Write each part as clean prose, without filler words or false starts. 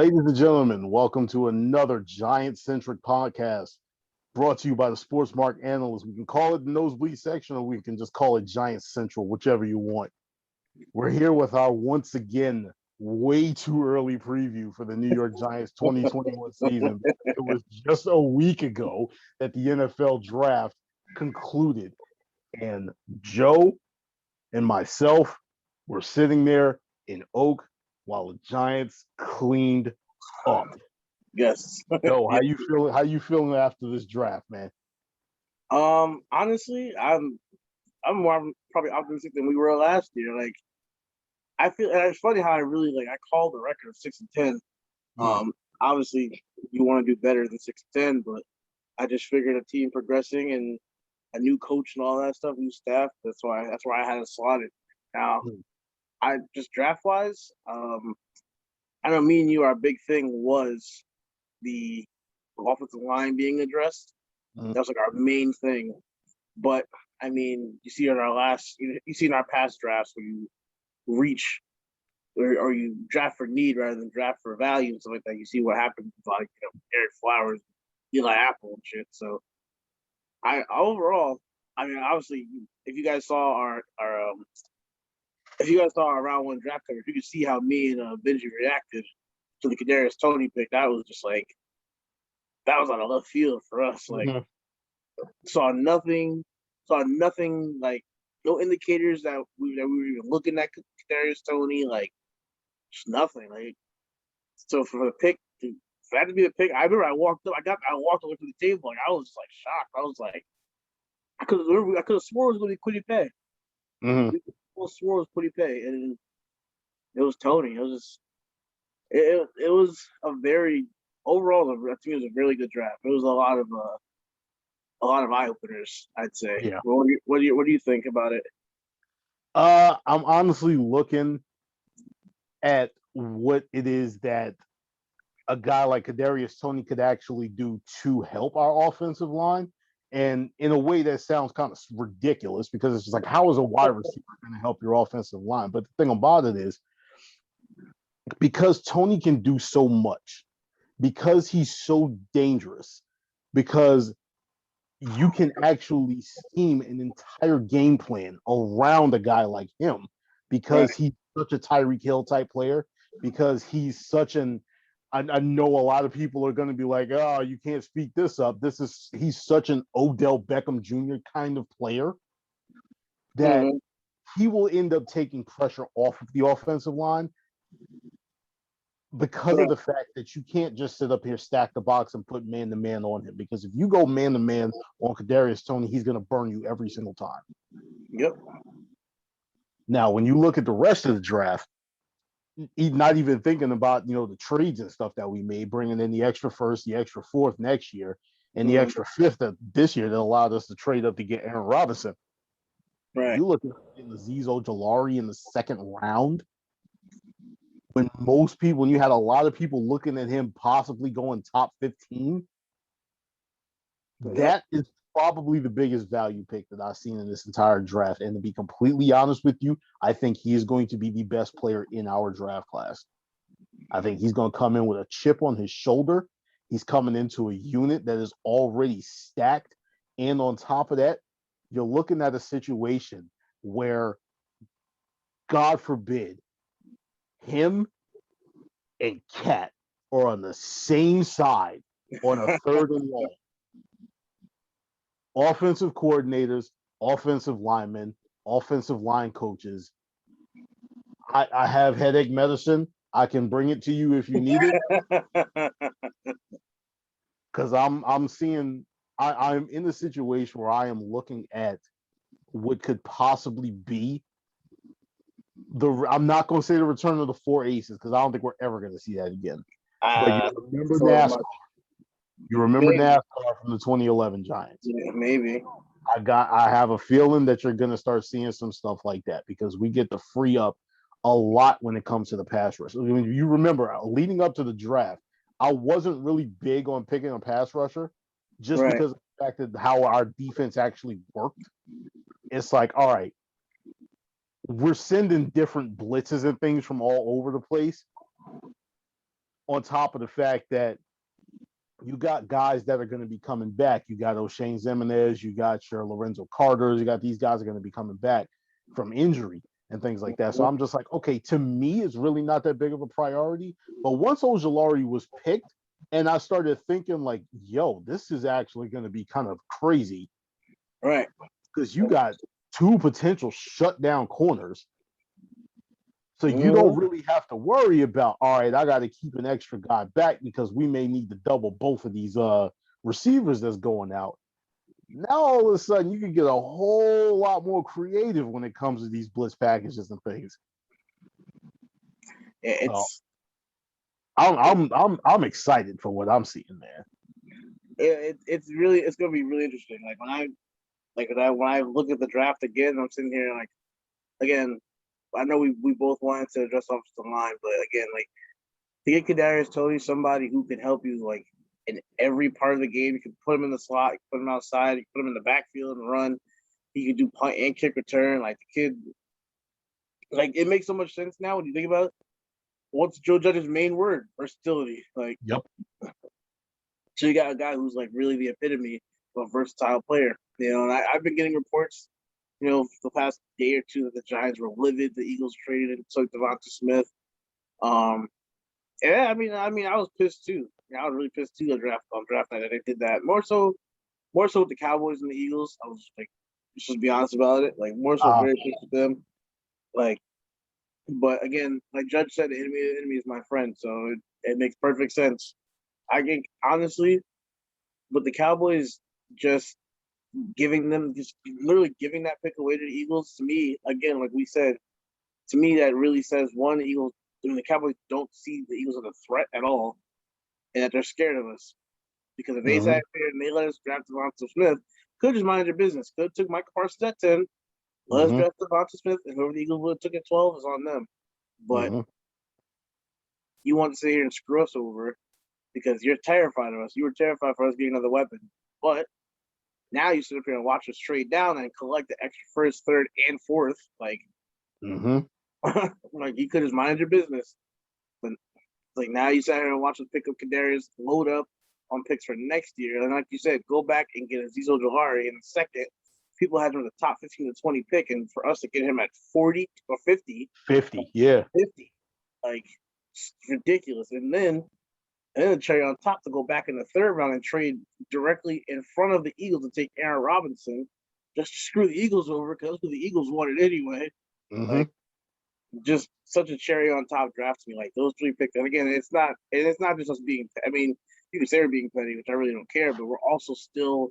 Ladies and gentlemen, welcome to another Giant Centric podcast brought to you by the Sports Mark Analyst. We can call it the Nosebleed section or we can just call it Giant Central, whichever you want. We're here with our once again way too early preview for the New York Giants 2021 season. It was just a week ago that the NFL draft concluded, and Joe and myself were sitting there in Oak while the Giants cleaned up. Yes. Yo, how you feeling? How you feeling after this draft, man? Honestly, I'm more probably optimistic than we were last year. Like, I feel, and it's funny how I called the record of 6-10. Obviously, you want to do better than 6-10, but I just figured a team progressing and a new coach and all that stuff, new staff. That's why I had it slotted. Now, I just draft wise, I know me and you, our big thing was the offensive line being addressed. That was like our main thing. But I mean, you see in our past drafts where you reach or you draft for need rather than draft for value and stuff like that. You see what happens with Eric Flowers, Eli Apple and shit. So I mean, obviously, if you guys saw our round one draft coverage, you could see how me and Benji reacted to the Kadarius Toney pick. That was just like that was on a left field for us. Like saw nothing, like no indicators that we were even looking at Kadarius Toney, like just nothing. Like so for the pick for that to be the pick, I remember I walked over to the table, like I was just like shocked. I was like, I could have sworn it was gonna be Quiddy Pay. Mm-hmm. I swore it was Quiddy Pay, and it was Toney. It was just it was a very overall. I think it was a really good draft. It was a lot of eye openers, I'd say. Yeah. What do you think about it? I'm honestly looking at what it is that a guy like Kadarius Toney could actually do to help our offensive line. And in a way that sounds kind of ridiculous because it's just like, how is a wide receiver going to help your offensive line? But the thing about it is, because Toney can do so much, because he's so dangerous, because you can actually scheme an entire game plan around a guy like him because he's such a Tyreek Hill type player, because he's such an I know a lot of people are going to be like, oh, you can't speak this up. He's such an Odell Beckham Jr. kind of player that he will end up taking pressure off of the offensive line because of the fact that you can't just sit up here, stack the box, and put man to man on him. Because if you go man to man on Kadarius Toney, he's going to burn you every single time. Yep. Now, when you look at the rest of the draft, not even thinking about the trades and stuff that we made, bringing in the extra first, the extra fourth next year, and the extra fifth this year that allowed us to trade up to get Aaron Robinson. Right. You look at Azeez Ojulari in the second round. When you had a lot of people looking at him possibly going top 15, that is probably the biggest value pick that I've seen in this entire draft. And to be completely honest with you, I think he is going to be the best player in our draft class. I think he's going to come in with a chip on his shoulder. He's coming into a unit that is already stacked. And on top of that, you're looking at a situation where, God forbid, him and Cat are on the same side on a third and long. Offensive coordinators, offensive linemen, offensive line coaches. I have headache medicine. I can bring it to you if you need it. Because I'm in a situation where I am looking at what could possibly be I'm not going to say the return of the four aces because I don't think we're ever going to see that again. But you remember NASCAR. You remember NASCAR from the 2011 Giants. Yeah, maybe. I have a feeling that you're going to start seeing some stuff like that because we get to free up a lot when it comes to the pass rush. I mean, you remember leading up to the draft, I wasn't really big on picking a pass rusher just because of the fact that how our defense actually worked. It's like, all right, we're sending different blitzes and things from all over the place. on top of the fact that you got guys that are going to be coming back. You got O'Shane Zimenez, you got your Lorenzo Carters, you got these guys are going to be coming back from injury and things like that. So I'm just like, okay, to me, it's really not that big of a priority. But once Ojulari was picked, and I started thinking like, yo, this is actually going to be kind of crazy. Right. Because you got two potential shutdown corners. So you don't really have to worry about, all right, I got to keep an extra guy back because we may need to double both of these receivers that's going out. Now all of a sudden you can get a whole lot more creative when it comes to these blitz packages and things. It's I'm excited for what I'm seeing there. It's gonna be really interesting. When I look at the draft again, I'm sitting here like, again, I know we both wanted to address offensive line, but again, like, to get Kadarius Toney, somebody who can help you like in every part of the game. You can put him in the slot, you can put him outside, you can put him in the backfield and run. He can do punt and kick return. Like, the kid, like, it makes so much sense now when you think about it. What's Joe Judge's main word? Versatility. Like, yep. So you got a guy who's like really the epitome of a versatile player. You know, and I've been getting reports, you know, the past day or two that the Giants were livid. The Eagles traded and took Devonta Smith. Yeah, I mean, I was pissed too. I was really pissed too on draft night that they did that. More so with the Cowboys and the Eagles. I was just like, let's just be honest about it. Like, more so very pissed with them. Like, but again, like Judge said, the enemy is my friend. So it makes perfect sense. I think, honestly, with the Cowboys just literally giving that pick away to the Eagles, to me, again, like we said, to me that really says, one, the Cowboys don't see the Eagles as a threat at all, and that they're scared of us. Because if they sat there and they let us draft Devonta Smith, could just mind their business. Could have took Michael Parsons at 10, let us draft Devonta Smith, and whoever the Eagles would have took at 12 is on them. But you want to sit here and screw us over because you're terrified of us. You were terrified for us getting another weapon. But now you sit up here and watch us trade down and collect the extra first, third, and fourth. Like, like, you could just mind your business. But like, now you sat here and watch us pick up Kadarius, load up on picks for next year, and like you said, go back and get Azeez Ojulari in the second. People had him in the top 15 to 20 pick, and for us to get him at 40 or 50, like, it's ridiculous. And then the cherry on top to go back in the third round and trade directly in front of the Eagles and take Aaron Robinson, just to screw the Eagles over because that's what the Eagles wanted anyway. Like, just such a cherry on top draft to me. Like, those three picks, and again, it's not just us being. I mean, you can say we're being petty, which I really don't care, but we're also still,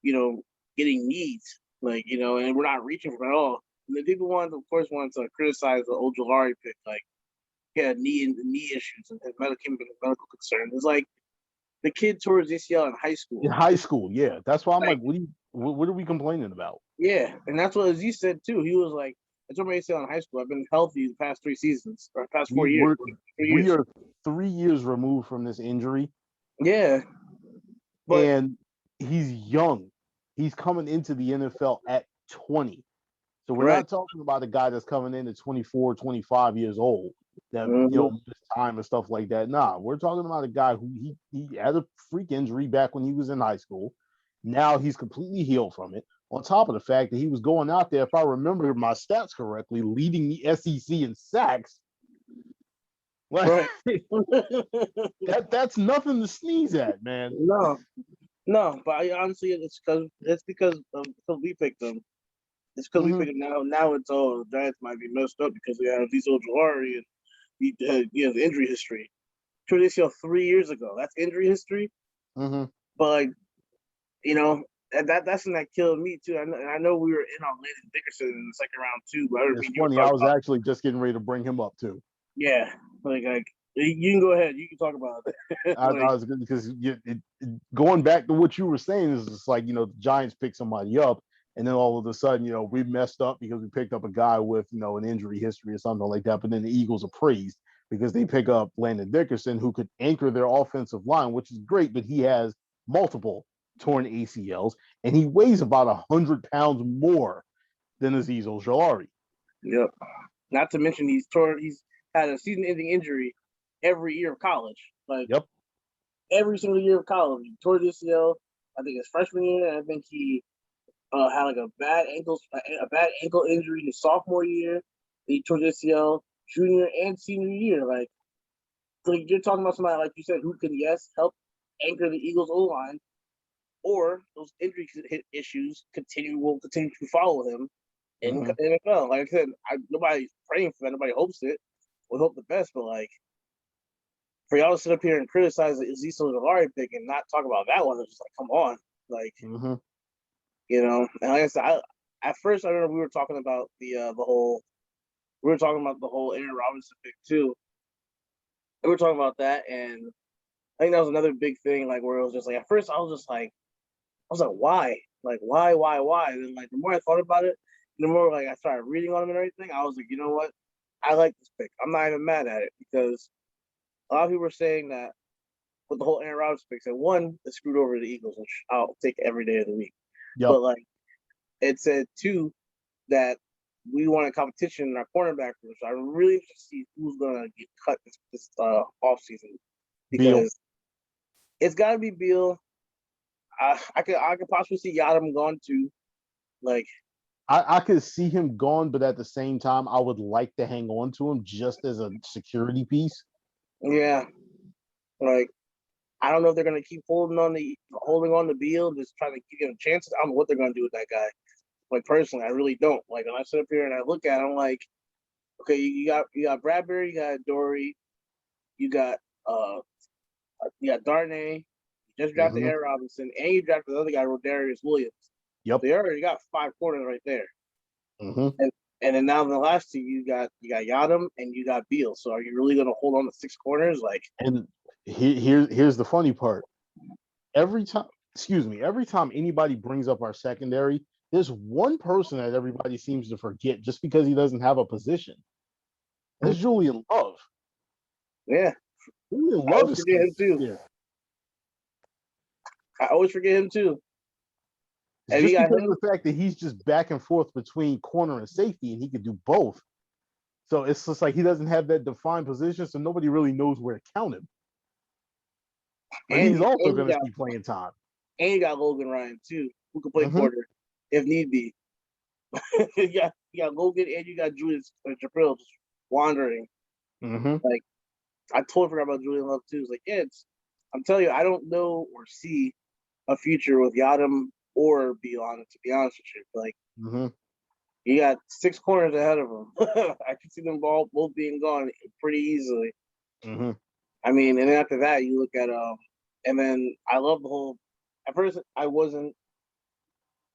you know, getting needs, like, you know, and we're not reaching for it at all. And then people wanted to criticize the Ojulari pick, like, he had knee issues and medical concerns. It's like, the kid tore his ACL in high school. In high school, yeah. That's why I'm like, what are we complaining about? Yeah, and that's what Azeez said too. He was like, I tore my ACL in high school. I've been healthy the past 3 seasons, or past 4 years. We are 3 years removed from this injury. Yeah. And he's young. He's coming into the NFL at 20. So we're not talking about a guy that's coming in at 24, 25 years old that, you know, missed time and stuff like that. Nah, we're talking about a guy who he had a freak injury back when he was in high school. Now he's completely healed from it. On top of the fact that he was going out there, if I remember my stats correctly, leading the SEC in sacks. Like, that's nothing to sneeze at, man. No, but honestly, it's because we picked them. It's because we picked them now. It's all the Giants might be messed up because they have Azeez Ojulari and he has injury history. Tore ACL 3 years ago. That's injury history. But, like, you know, that's something that killed me too. I know we were in on Landon Dickerson in the second round too. But it's funny. I was actually just getting ready to bring him up too. Yeah, like you can go ahead. You can talk about it. I was good because going back to what you were saying is just like, you know, the Giants pick somebody up, and then all of a sudden, you know, we messed up because we picked up a guy with, you know, an injury history or something like that. But then the Eagles are praised because they pick up Landon Dickerson, who could anchor their offensive line, which is great, but he has multiple torn ACLs, and he weighs about 100 pounds more than Azeez Ojulari. Yep. Not to mention he's had a season-ending injury every year of college. Like Yep. every single year of college, he tore his ACL. I think his freshman year, and I think he had like a bad ankle injury his sophomore year. He tore his ACL junior and senior year. Like you're talking about somebody like you said who can help anchor the Eagles O line, or those injury issues will continue to follow him in Mm-hmm. NFL. Like I said, nobody's praying for that. Nobody hopes it. We hope the best, but like for y'all to sit up here and criticize the Azeez Ojulari pick and not talk about that one, it's just like, come on, like Mm-hmm. And like I said, at first I remember we were talking about the whole Aaron Robinson pick too. And we were talking about that, and I think that was another big thing, like where it was just like at first I was like, why? Like why? And then like the more I thought about it, the more like I started reading on him and everything, I was like, you know what? I like this pick. I'm not even mad at it because a lot of people were saying that with the whole Aaron Rodgers pick, that one, it screwed over the Eagles, which I'll take every day of the week. Yep. But like it said two, that we want a competition in our cornerback room. So I really want to see who's gonna get cut this off season because Beal. it's gotta be Beal. I could possibly see Yadam gone too. Like I could see him gone, but at the same time, I would like to hang on to him just as a security piece. yeah, like I don't know if they're gonna keep holding on to Beal, just trying to give him chances. I don't know what they're gonna do with that guy. Like personally, I really don't. Like when I sit up here and I look at him, I'm like, okay, you got Bradbury, you got Dory, you got Darnay, you just drafted Mm-hmm. Aaron Robinson, and you drafted the other guy, Rodarius Williams. Yep. So you already got 5 corners right there. Mm-hmm. And then now in the last two, you got Yadam and you got Beal. So are you really gonna hold on to 6 corners? Like And here's the funny part. Every time anybody brings up our secondary, there's one person that everybody seems to forget just because he doesn't have a position. That's Julian Love. yeah, Julian I Love always is forget still him too. there. I always forget him too. It's And you just got because him. of the fact that he's just back and forth between corner and safety, and he could do both. So it's just like he doesn't have that defined position, so nobody really knows where to count him. But he's also going to see playing time. And you got Logan Ryan too, who can play Mm-hmm. corner if need be. you got Logan and you got Julius Jabril just wandering. Mm-hmm. Like I totally forgot about Julian Love too. It's like I'm telling you, I don't know or see a future with Yadam or Beal, to be honest with you. Like Mm-hmm. you got 6 corners ahead of them. I can see them both being gone pretty easily. Mm-hmm. I mean, and then after that, you look at and then I love the whole. At first, I wasn't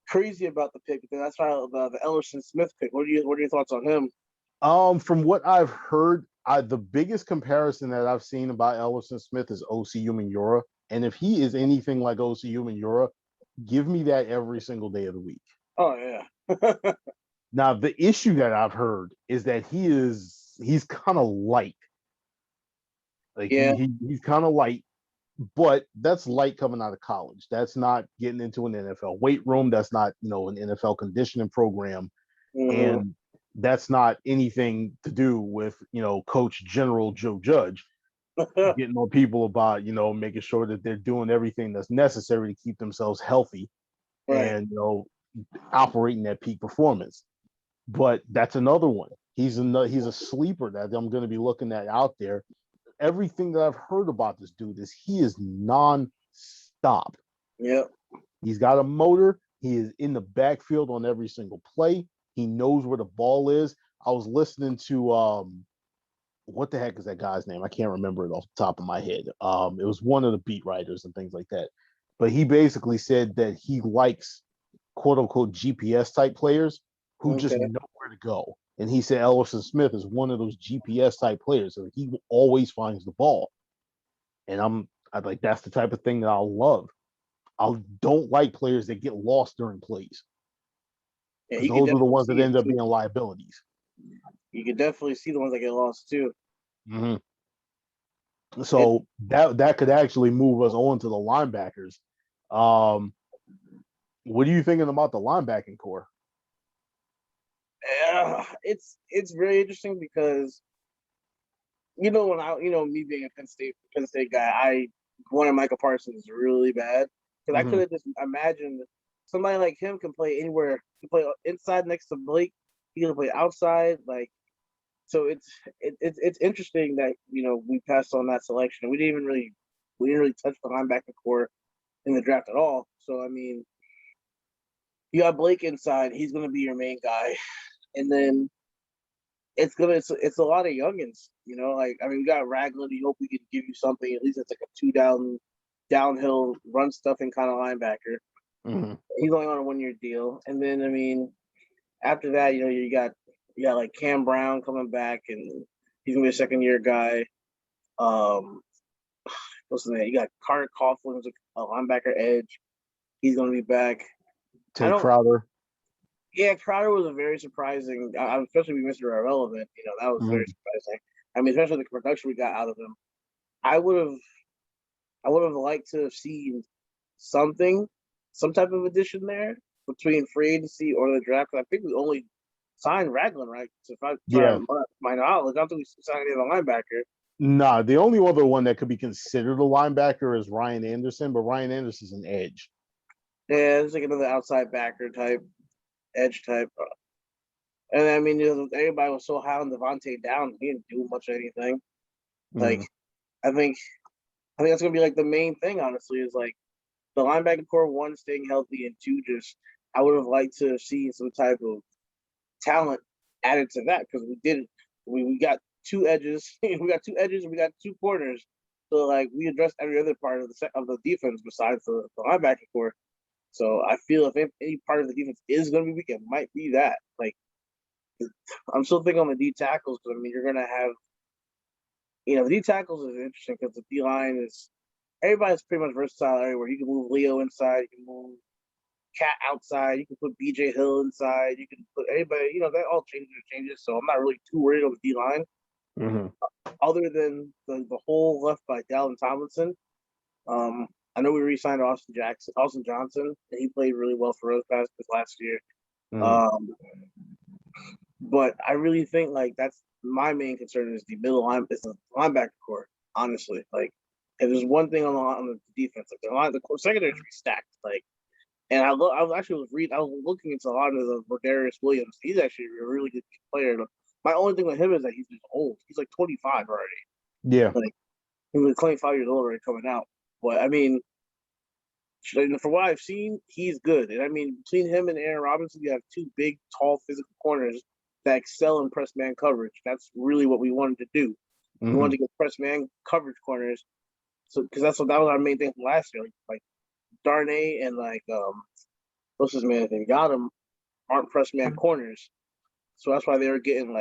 crazy about the pick, but then that's why the Ellerson Smith pick. What are your thoughts on him? From what I've heard, the biggest comparison that I've seen about Ellison Smith is O.C. Umenyiora, and if he is anything like O.C. Umenyiora, give me that every single day of the week. Oh yeah. Now, the issue that I've heard is that he's kind of light. Like Yeah. he's kind of light, but that's light coming out of college. That's not getting into an NFL weight room. That's not, an NFL conditioning program. Mm-hmm. And that's not anything to do with, Coach General Joe Judge getting on people about, making sure that they're doing everything that's necessary to keep themselves healthy Right. and, operating at peak performance. But that's another one. He's a sleeper that I'm going to be looking at out there. Everything that I've heard about this dude is he is non-stop. Yep. He's got a motor. He is in the backfield on every single play. He knows where the ball is. I was listening to what the heck is that guy's name? I can't remember it off the top of my head. It was one of the beat writers and things like that. But he basically said that he likes quote unquote GPS type players who just know where to go. And he said Ellison Smith is one of those GPS type players. So he always finds the ball. And I like that's the type of thing that I'll love. I don't like players that get lost during plays. Yeah, Those are the ones that end up being liabilities. You could definitely see the ones that get lost too. Mm-hmm. So that could actually move us on to the linebackers. What are you thinking about the linebacking core? Yeah, it's very interesting because me being a Penn State guy, I wanted Micah Parsons really bad because I could Mhm. have just imagined somebody like him can play anywhere. He can play inside next to Blake. He can play outside. Like, so it's interesting that we passed on that selection. We didn't really touch the linebacker core in the draft at all. So I mean, you got Blake inside. He's going to be your main guy, and then it's a lot of youngins. Like I mean, we got Ragland. We hope we can give you something. At least it's like a two downhill run stuffing kind of linebacker. Mhm. He's only on a 1 year deal, and then I mean, after that, you got like Cam Brown coming back, and he's gonna be a 2nd-year guy. Um, what's the name? You got Carter Coughlin, who's a linebacker edge. He's gonna be back. I Tay don't. Crowder. Yeah, Crowder was a very surprising, especially we Mr. Irrelevant. That was very Mhm. surprising. I mean, especially the production we got out of him. I would have, I would have liked to have seen something, some type of addition there between free agency or the draft. 'Cause I think we only signed Ragland, right? So if I try Yeah. to my knowledge, I don't think we signed any of the linebacker. Nah, the only other one that could be considered a linebacker is Ryan Anderson, but Ryan Anderson's an edge. Yeah, it's like another outside backer type, edge type. And I mean, everybody was so high on Devontae Down, he didn't do much of anything. Like, Mhm. I think that's gonna be like the main thing, honestly, is like the linebacker core, one, staying healthy, and two, just I would have liked to have seen some type of talent added to that because we didn't. We got two edges, we got two edges, and we got two corners. So like we addressed every other part of the defense besides the linebacker core. So I feel if any part of the defense is going to be weak, it might be that. Like I'm still thinking on the D tackles because I mean you're going to have the D tackles is interesting because the D line is everybody's pretty much versatile everywhere. You can move Leo inside, you can move Cat outside, you can put BJ Hill inside, you can put anybody. That all changes. So I'm not really too worried on the D line, Mhm. other than the hole left by Dalvin Tomlinson. I know we re-signed Austin Johnson, and he played really well for us this last year. Mhm. Um, but I really think like that's my main concern is the is the linebacker core. Honestly, like if there's one thing on the defense, like the core secondary should be stacked. Like, and I was looking into a lot of the Rodarius Williams. He's actually a really good player. My only thing with him is that he's just old. He's like 25 already. Yeah. Like he was 25 years old already coming out. But I mean, for what I've seen, he's good. And I mean, between him and Aaron Robinson, you have two big, tall, physical corners that excel in press man coverage. That's really what we wanted to do. We wanted Mhm. to get press man coverage corners. So because that was our main thing from last year. Like Darnay and what's his man's name? Yadam aren't press man corners. So that's why they were getting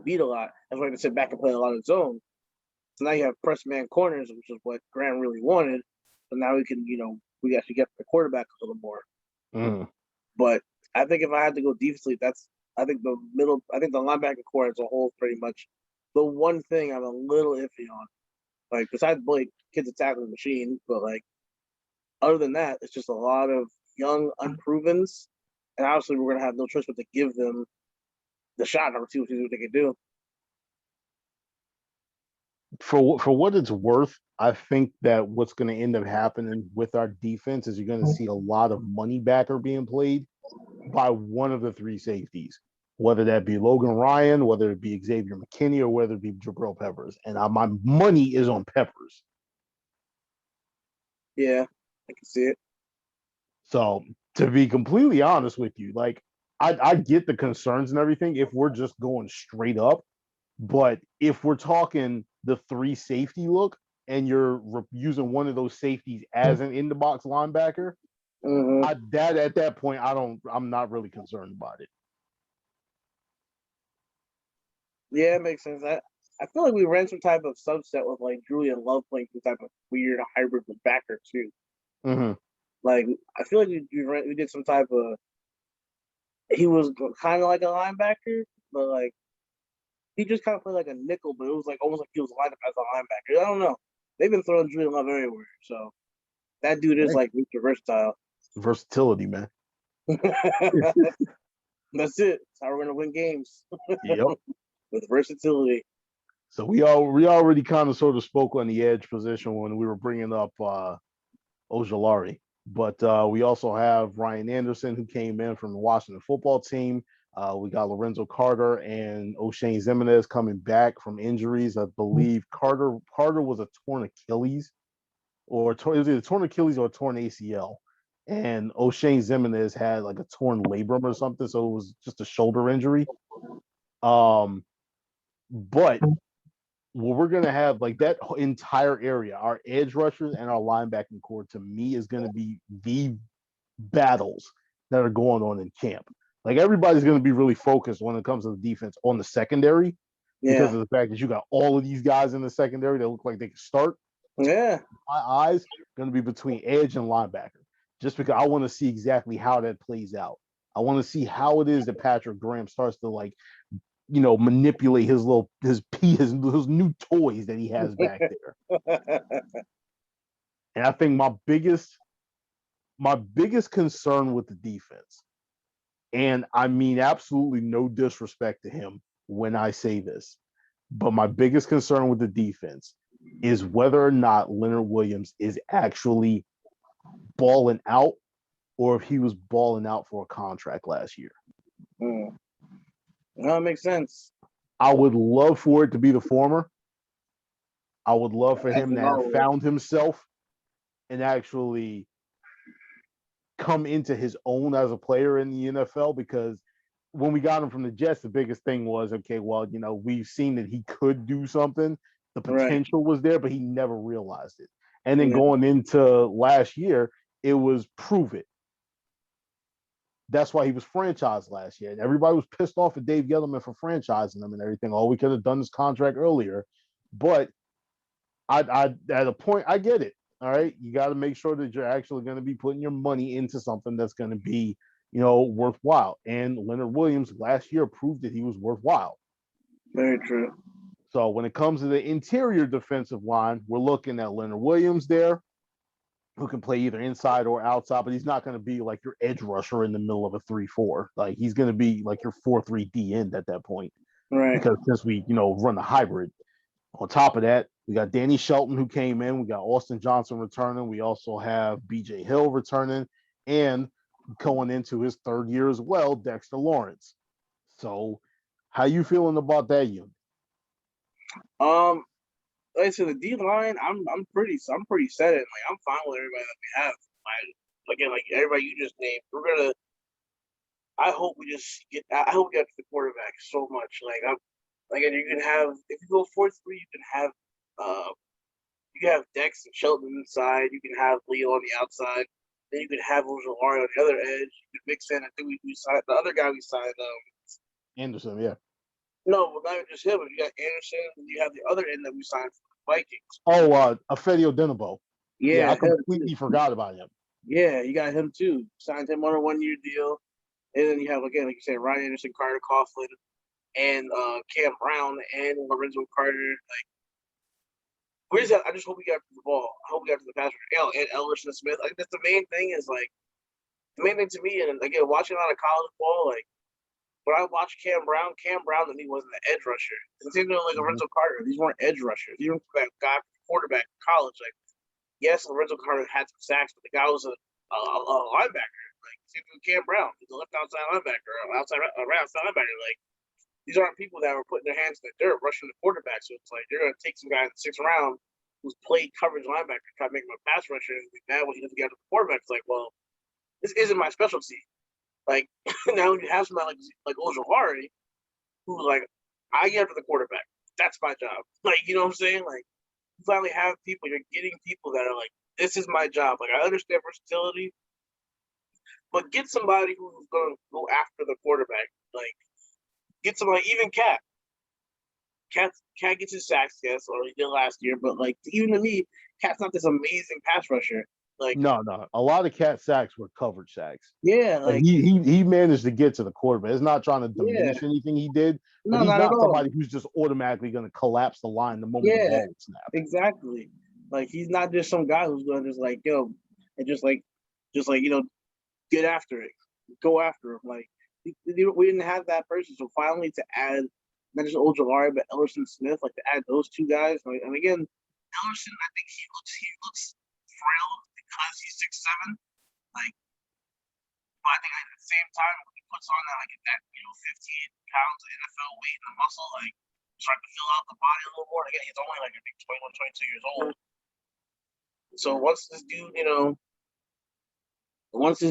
beat a lot. That's why they sit back and play a lot of zone. So now you have press man corners, which is what Grant really wanted. So now we can, we actually get the quarterback a little more. Mhm. But I think if I had to go defensively, I think the linebacker core as a whole is pretty much the one thing I'm a little iffy on. Like besides Blake, kid's a tackling machine, but like other than that, it's just a lot of young unprovens, and obviously we're gonna have no choice but to give them the shot number two to see what they can do. For what it's worth, I think that what's going to end up happening with our defense is you're going to see a lot of money backer being played by one of the three safeties, whether that be Logan Ryan, whether it be Xavier McKinney, or whether it be Jabril Peppers. And my money is on Peppers. Yeah, I can see it. So to be completely honest with you, like I get the concerns and everything if we're just going straight up, but if we're talking the three safety look and you're using one of those safeties as an in the box linebacker, Mm-hmm. at that point I'm not really concerned about it. Yeah, it makes sense. I feel like we ran some type of subset with like Julian Love playing some type of weird hybrid with backer too. Mm-hmm. Like I feel like we did some type of he was kind of like a linebacker, but like he just kind of played like a nickel, but it was like almost like he was lined up as a linebacker. I don't know. They've been throwing Julian Love everywhere, so that dude is Hey, like Mr. Versatile. versatility, man. That's it. That's how we're gonna win games Yep. with versatility. So we already kind of sort of spoke on the edge position when we were bringing up Ojolari. But we also have Ryan Anderson, who came in from the Washington football team. We got Lorenzo Carter and O'Shane Ximines coming back from injuries. I believe Carter was a torn Achilles, or it was either torn Achilles or a torn ACL. And O'Shane Ximines had like a torn labrum or something, so it was just a shoulder injury. But what we're gonna have, like, that entire area, our edge rushers and our linebacking core, to me, is gonna be the battles that are going on in camp. Like, everybody's gonna be really focused when it comes to the defense on the secondary because Yeah. of the fact that you got all of these guys in the secondary that look like they can start. Yeah. My eyes gonna be between edge and linebacker, just because I want to see exactly how that plays out. I want to see how it is that Patrick Graham starts to, like, manipulate his new toys that he has back there. And I think my biggest concern with the defense, and I mean absolutely no disrespect to him when I say this, but my biggest concern with the defense is whether or not Leonard Williams is actually balling out, or if he was balling out for a contract last year. No, that makes sense. I would love for it to be the former. I would love for him to have found himself and actually come into his own as a player in the NFL, because when we got him from the Jets, the biggest thing was, okay, well, we've seen that he could do something. The potential was there, but he never realized it. And then going into last year, it was prove it. That's why he was franchised last year. And everybody was pissed off at Dave Gettleman for franchising him and everything. Oh, we could have done this contract earlier. But I at a point, I get it. All right. You got to make sure that you're actually going to be putting your money into something that's going to be, worthwhile. And Leonard Williams last year proved that he was worthwhile. Very true. So when it comes to the interior defensive line, we're looking at Leonard Williams there, who can play either inside or outside, but he's not going to be like your edge rusher in the middle of a 3-4. Like, he's going to be like your 4-3 D end at that point. Right. Because since we, run the hybrid. On top of that, we got Danny Shelton, who came in. We got Austin Johnson returning. We also have BJ Hill returning, and going into his third year as well, Dexter Lawrence. So how you feeling about that unit? Like I said, the D line, I'm pretty set. Like, I'm fine with everybody that we have. Again, like everybody you just named, I hope we get to the quarterback so much. And you can have, if you go 4-3, you can have Dex and Shelton inside. You can have Leo on the outside. Then you can have Ojolari on the other edge. You can mix in. I think we signed the other guy we signed. Anderson, yeah. No, but not just him. You got Anderson, and you have the other end that we signed for the Vikings. Oh, Afedio Denabo. Yeah, I completely forgot about him. Yeah, you got him too. Signed him on a 1-year deal. And then you have, again, like you said, Ryan Anderson, Carter Coughlin, and Cam Brown, and Lorenzo Carter. Like, where's that? I just hope we got to the ball. I hope we got to the pass rush. And Ellerson Smith. Like, that's the main thing is, like, the main thing to me, and again, watching a lot of college ball, like, when I watched Cam Brown to me wasn't an edge rusher. The same thing like Lorenzo Carter. These weren't edge rushers. These were that guy quarterback in college. Like, yes, Lorenzo Carter had some sacks, but the guy was a linebacker. Like, same with Cam Brown. He's a left outside linebacker, outside linebacker. Like, these aren't people that were putting their hands in the dirt, rushing the quarterback. So it's like, you're going to take some guy in the 6th round who's played coverage linebacker, try to make him a pass rusher, and be mad when he doesn't get to the quarterback. It's like, well, this isn't my specialty. Like, now you have somebody like Ojolari, who's like, I get after the quarterback. That's my job. Like, you know what I'm saying? Like, you finally have people, you're getting people that are like, this is my job. Like, I understand versatility, but get somebody who's going to go after the quarterback. Like, get somebody, even Cat. Cat gets his sacks, yes, or he did last year, but, like, even to me, Cat's not this amazing pass rusher. Like, no, a lot of Cat sacks were coverage sacks. Yeah, like he managed to get to the quarterback. It's not trying to diminish anything he did, but he's not somebody who's just automatically going to collapse the line the moment the ball is snapped. Exactly. Like, he's not just some guy who's going to just like, and just like get after it, go after him. Like, we didn't have that person, so finally to add not just Ojolari, but Ellerson Smith, like to add those two guys. Like, and again, Ellerson, I think he looks frail because he's 6'7". Like, but I think at the same time, when he puts on that 15 pounds of NFL weight and the muscle, like start to fill out the body a little more. Again, he's only like I think 21, 22 years old. So once this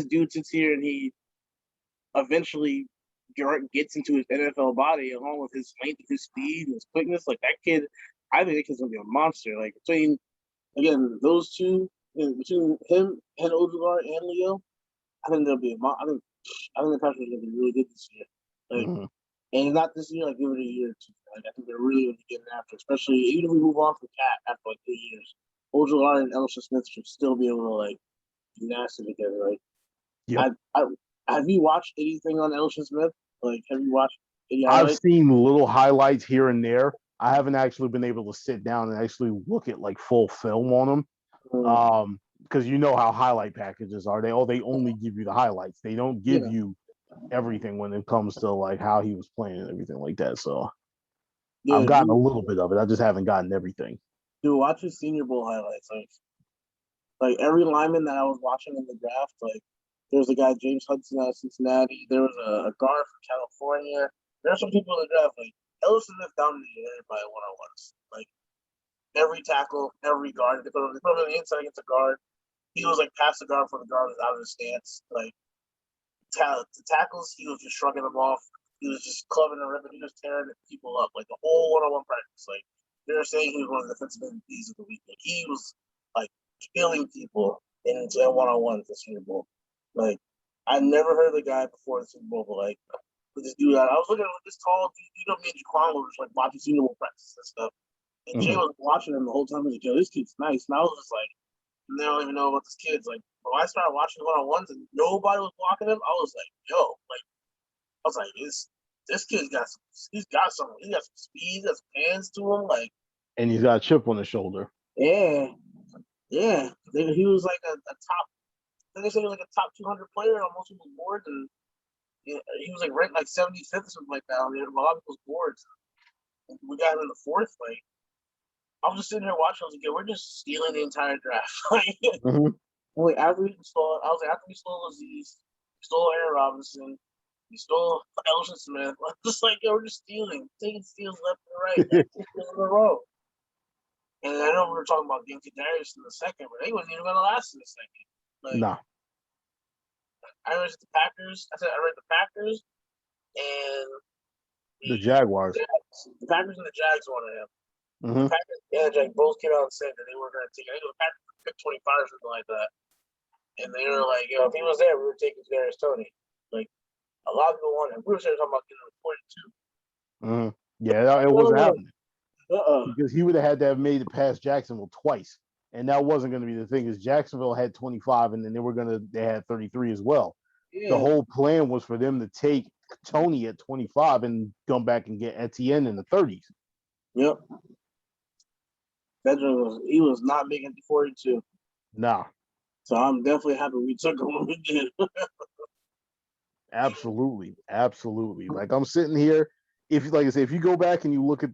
dude sits here and he eventually gets into his NFL body, along with his length, his speed, his quickness, like that kid, I think that kid's gonna be a monster. Like between those two, between him and Odegaard and Leo, I think there'll be I think the Packers are gonna be really good this year. Like, and not this year, like give it a year or two. Like I think they're really gonna be getting after, especially even if we move on from Cat after like 3 years. Odegaard and Ellerson Smith should still be able to like do nasty together. Like, Yep. Have you watched anything on Ellerson Smith? Like, have you watched any I've highlights? seen little highlights here and there. I haven't actually been able to sit down and actually look at like full film on them. Because you know how highlight packages are. They only give you the highlights. They don't give you everything when it comes to like how he was playing and everything like that. So I've gotten a little bit of it. I just haven't gotten everything. Dude, watch his Senior Bowl highlights. Like every lineman that I was watching in the draft, like there was a guy, James Hudson out of Cincinnati. There was a guard from California. There are some people in the draft. Like Ellerson Smith dominated everybody one-on-ones. Like every tackle, every guard. They put him on the inside against a guard. He was like past the guard before the guard was out of the stance. Like the tackles, he was just shrugging them off. He was just clubbing and ripping. He was tearing people up. Like the whole one-on-one practice. Like they were saying he was one of the defensive MVPs of the week. Like, he was like killing people in one-on-ones this Super Bowl. Like I never heard of the guy before the Super Bowl, but like this dude, I was looking at this tall dude, me and Jaquan were just like watching Super Bowl practice and stuff. And Jay was watching him the whole time. He was like, yo, this kid's nice. And I was just like, they don't even know about this kid's like when I started watching one-on-ones and nobody was blocking him, I was like, yo, like I was like, this kid's got some speed, he got some hands to him, like, and he's got a chip on his shoulder. Yeah. He was like a top. I think they said he was like a top 200 player on most people's boards, and he was like ranked like 75th or something like that on a lot of people's boards. We got him in the 4th. Like I was just sitting here watching. I was like, "Yeah, we're just stealing the entire draft." Like after we stole Aziz, we stole Aaron Robinson, we stole Ellerson Smith. I'm just like, "Yo, we're just stealing, taking steals left and right, like, 2 steals in a row." And I know we were talking about getting Kadarius in the second, but they wasn't even going to last in the second. Like, nah. I read the Packers. I read the Packers and the Jaguars. The Packers and the Jags wanted him. The Packers and the Jags both came out and said that they were going to take. I think the Packers picked 25 or something like that. And they were like, yo, if he was there, we were taking Kadarius Toney. Like, a lot of people wanted him. We were talking about getting him 42. Yeah, it wasn't happening. Because he would have had to have made it past Jacksonville twice. And that wasn't going to be the thing, is Jacksonville had 25 and then they had 33 as well. Yeah. The whole plan was for them to take Toney at 25 and come back and get Etienne in the 30s. Yep. He was not making it to 42. Nah. So I'm definitely happy we took him when we did. Absolutely. Like I'm sitting here, like I said, if you go back and you look at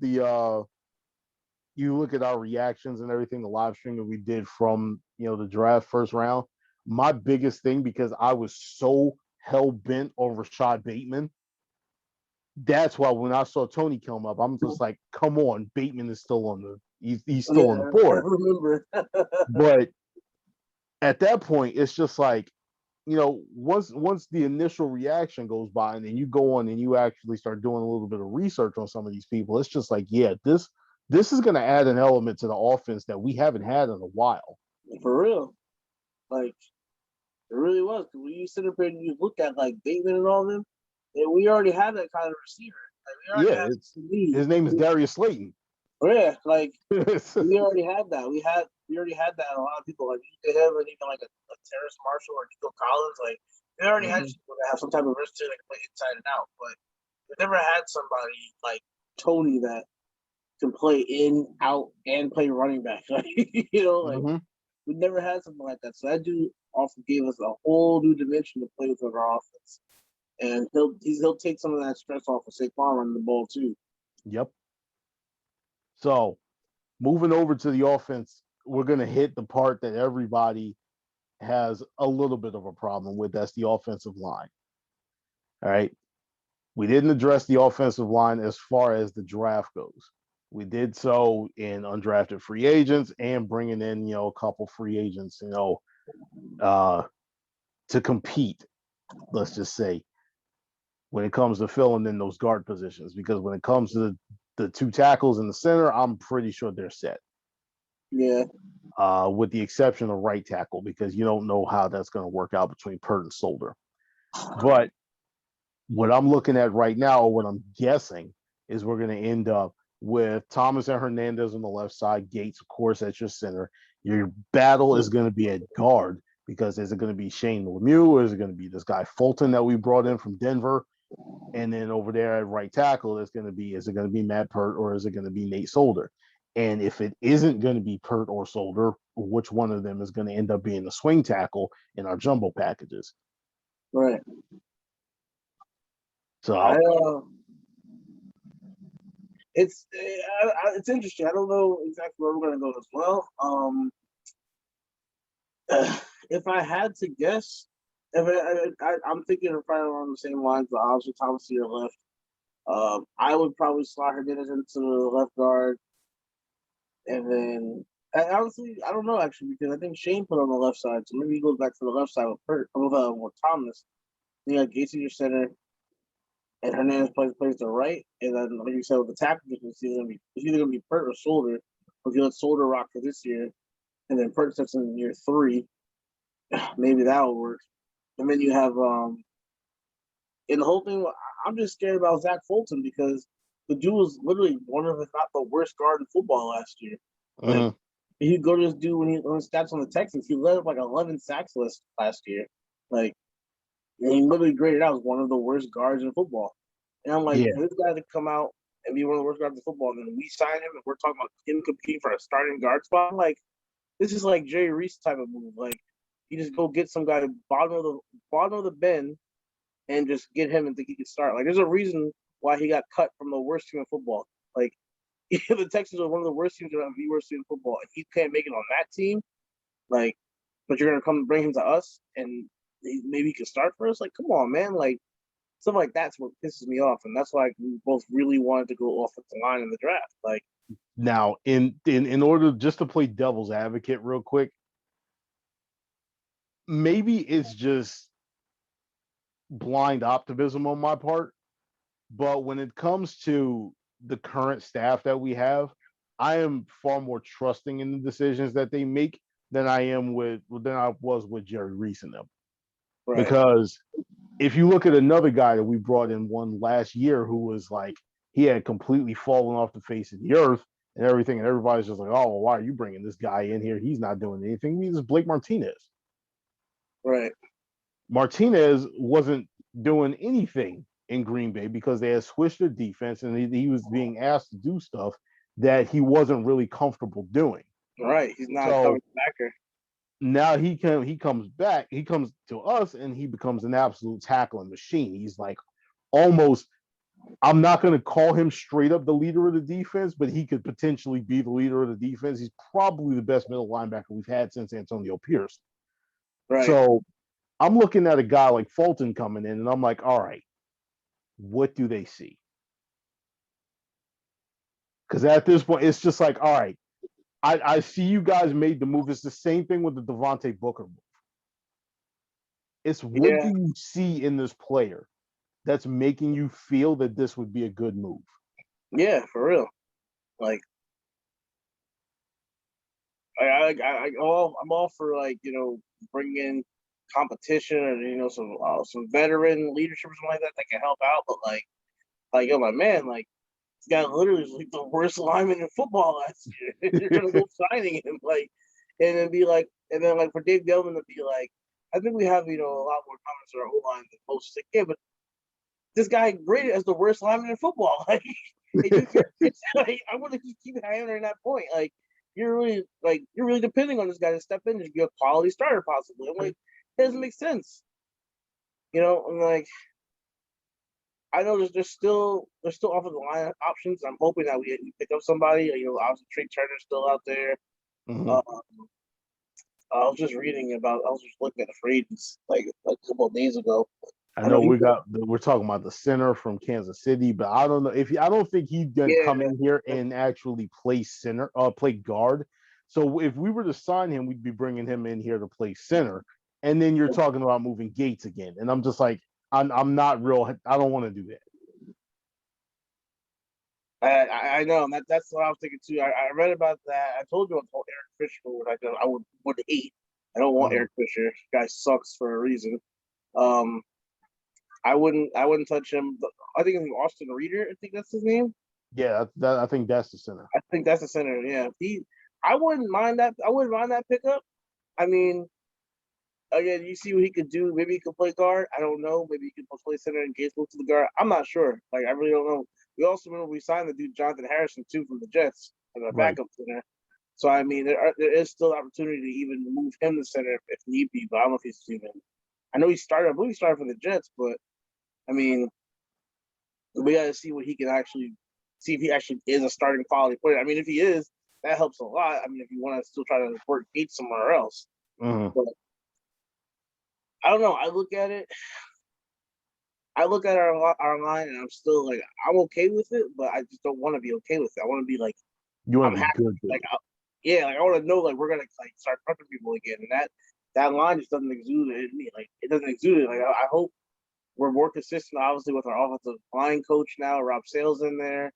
our reactions and everything, the live stream that we did from the draft first round, my biggest thing, because I was so hell bent on Rashad Bateman, that's why when I saw Toney come up, I'm just like, come on, Bateman is still on he's still on the board. I remember. But at that point, it's just like, once the initial reaction goes by and then you go on and you actually start doing a little bit of research on some of these people, it's just like, yeah, this is going to add an element to the offense that we haven't had in a while. For real. Like, it really was. When you sit up here and you look at, like, Bateman and all of them, and we already had that kind of receiver. Like, his name is Darius Slayton. Yeah, like, we already had that. We already had that. A lot of people, like, him and even, like, a Terrace Marshall or Nico Collins, like, they already had people that have some type of versatility that can play inside and out. But we never had somebody like Toney that can play in, out, and play running back. Like, we never had something like that. So that dude also gave us a whole new dimension to play with our offense. And he'll take some of that stress off of Saquon running the ball too. Yep. So moving over to the offense, we're going to hit the part that everybody has a little bit of a problem with. That's the offensive line. All right. We didn't address the offensive line as far as the draft goes. We did so in undrafted free agents and bringing in, a couple free agents, to compete, let's just say, when it comes to filling in those guard positions. Because when it comes to the two tackles in the center, I'm pretty sure they're set. Yeah. With the exception of right tackle, because you don't know how that's going to work out between Pert and Solder. But what I'm looking at right now, or what I'm guessing, is we're going to end up with Thomas and Hernandez on the left side, Gates, of course, at your center. Your battle is going to be at guard, because is it going to be Shane Lemieux, or is it going to be this guy Fulton that we brought in from Denver? And then over there at right tackle, is it going to be Matt Pert, or is it going to be Nate Solder? And if it isn't going to be Pert or Solder, which one of them is going to end up being the swing tackle in our jumbo packages? Right. So it's interesting. I don't know exactly where we're going to go as well. If I had to guess, I'm thinking of probably along the same lines, but obviously Thomas to your left. I would probably slot Hernandez into the left guard, and then honestly, I don't know actually, because I think Shane put on the left side, so maybe he goes back to the left side with Thomas. You got Gates in your center, and Hernandez plays the right, and then like you said with the tackle difference, it's either gonna be Pert or Solder. Or if you let Solder rock for this year, and then Pert steps in year 3, maybe that will work. And then you have and the whole thing. I'm just scared about Zach Fulton, because the dude was literally one of, if not the worst guard in football last year. Like, if you go to this dude when he stats on the Texans, he led up like 11 sacks last year. Like, and he literally graded out as one of the worst guards in football. And I'm like, for this guy to come out and be one of the worst guards in football, and then we sign him, and we're talking about him competing for a starting guard spot. I'm like, this is like Jerry Reese type of move. Like, you just go get some guy bottom of the bin and just get him and think he can start. Like, there's a reason why he got cut from the worst team in football. Like, the Texans are one of the worst teams, the worst team in football, and he can't make it on that team. Like, but you're gonna come and bring him to us, and maybe he can start for us. Like, come on, man. Like, stuff like that's what pisses me off, and that's why we both really wanted to go offensive line in the draft. Like, now, in order, just to play devil's advocate real quick, maybe it's just blind optimism on my part, but when it comes to the current staff that we have, I am far more trusting in the decisions that they make than I was with Jerry Reese and them. Right. Because if you look at another guy that we brought in one last year who was like, he had completely fallen off the face of the earth and everything, and everybody's just like, oh, well, why are you bringing this guy in here? He's not doing anything. He's Blake Martinez. Right. Martinez wasn't doing anything in Green Bay because they had switched their defense, and he was being asked to do stuff that he wasn't really comfortable doing. Right. He's not coming backer. Now he comes back, he comes to us, and he becomes an absolute tackling machine. He's like almost, I'm not going to call him straight up the leader of the defense, but he could potentially be the leader of the defense. He's probably the best middle linebacker we've had since Antonio Pierce. Right. So I'm looking at a guy like Fulton coming in, and I'm like, all right, what do they see? Because at this point, it's just like, all right, I see you guys made the move. It's the same thing with the Devontae Booker move. It's what do you see in this player that's making you feel that this would be a good move? Yeah, for real. Like, I'm all for, like, bringing in competition and some veteran leadership or something like that can help out. But like, yo, my man, like, this guy literally was like the worst lineman in football last year. You're gonna go signing him, like, and then like for Dave Gettleman to be like, I think we have a lot more comments on our O line than most. Like, yeah, but this guy graded as the worst lineman in football. Like, I want to keep hammering that point. Like, you're really depending on this guy to step in and be a quality starter, possibly. I'm like, it doesn't make sense. I'm like, I know there's still offensive line options. I'm hoping that we pick up somebody. Obviously Trey Turner's still out there. Mhm. Uh, I was just reading about. I was just looking at the free agents like a couple of days ago. I I know know he. we're talking about the center from Kansas City, but I don't know if I don't think he's gonna come Yeah, in here and actually play center, play guard. So if we were to sign him, we'd be bringing him in here to play center, and then you're talking about moving Gates again, and I'm just like, I'm not real. I don't want to do that. I know, and that's what I was thinking too. I read about that. I told you I told Eric Fisher I would hate. I don't want Mhm. Eric Fisher. Guy sucks for a reason. Um, I wouldn't touch him. I think it's Austin Reeder. I think that's his name. Yeah, I think that's the center. I think that's the center. Yeah, I wouldn't mind that. I wouldn't mind that pickup. I mean, again, you see what he could do. Maybe he could play guard. I don't know. Maybe he could play center and Gates move to the guard. I'm not sure. Like I really don't know. We also remember we signed the dude Jonathan Harrison too from the Jets as a Right. backup center. So I mean, there is still opportunity to even move him to center if need be. But I don't know if he's even. I know he started. I believe he started for the Jets, but I mean, we got to see what he can actually see if he actually is a starting quality player. I mean, if he is, that helps a lot. I mean, if you want to still try to work Gates somewhere else, Mhm. but I don't know. I look at it. I look at our line, and I'm still like I'm okay with it, but I just don't want to be okay with it. I want to be like You I'm want to be happy. good, good. Like yeah, like I want to know like we're gonna like start prepping people again, and that line just doesn't exude it in me. Like it doesn't exude it. Like I hope we're more consistent, obviously, with our offensive line coach now. Rob Sales in there.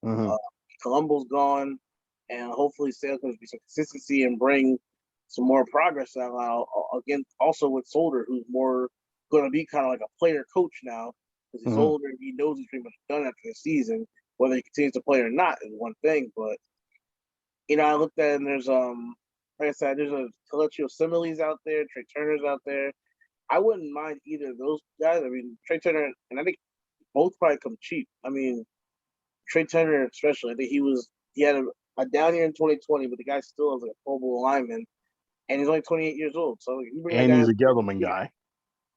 Mhm. Uh, Colombo's gone, and hopefully Sales can be some consistency and bring some more progress out again. Also with Solder, who's more going to be kind of like a player coach now because he's Mhm. older and he knows he's pretty much done after the season. Whether he continues to play or not is one thing, but I looked at it and there's like I said, there's a Kelechi Similes out there, Trey Turner's out there. I wouldn't mind either of those guys. I mean, Trey Turner and I think both probably come cheap. I mean, Trey Turner, especially, I think he had a down year in 2020, but the guy still is like a Pro Bowl lineman, and he's only 28 years old. So you bring that And guy, he's a Gettleman yeah, guy.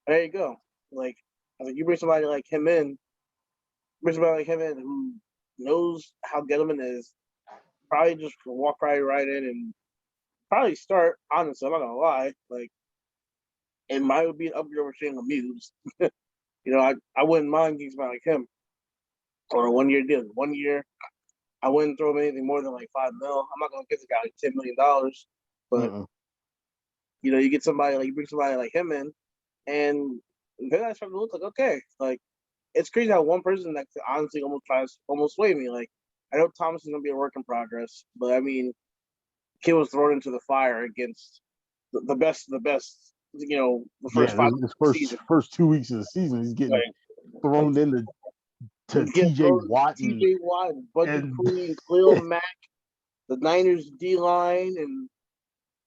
there you go. Like I think you bring somebody like him in, who knows how Gettleman is, probably just can walk right in and probably start. Honestly, I'm not gonna lie, like it might be an upgrade over Shane Lemieux. I wouldn't mind getting somebody like him on a 1 year deal. 1 year, I wouldn't throw him anything more than like 5 mil. I'm not gonna give the guy like $10 million, but Mm-mm. you get somebody like you bring somebody like him in, and then I start to look like okay, like it's crazy how one person that could honestly almost sway me. Like I know Thomas is gonna be a work in progress, but I mean, kid was thrown into the fire against the best of the best. The first Yeah, five this of the season, first 2 weeks of the season, he's getting like thrown into to he get T.J. thrown Watt T.J. Watt, and Bud and Dupree, and Khalil Mack, the Niners D line, and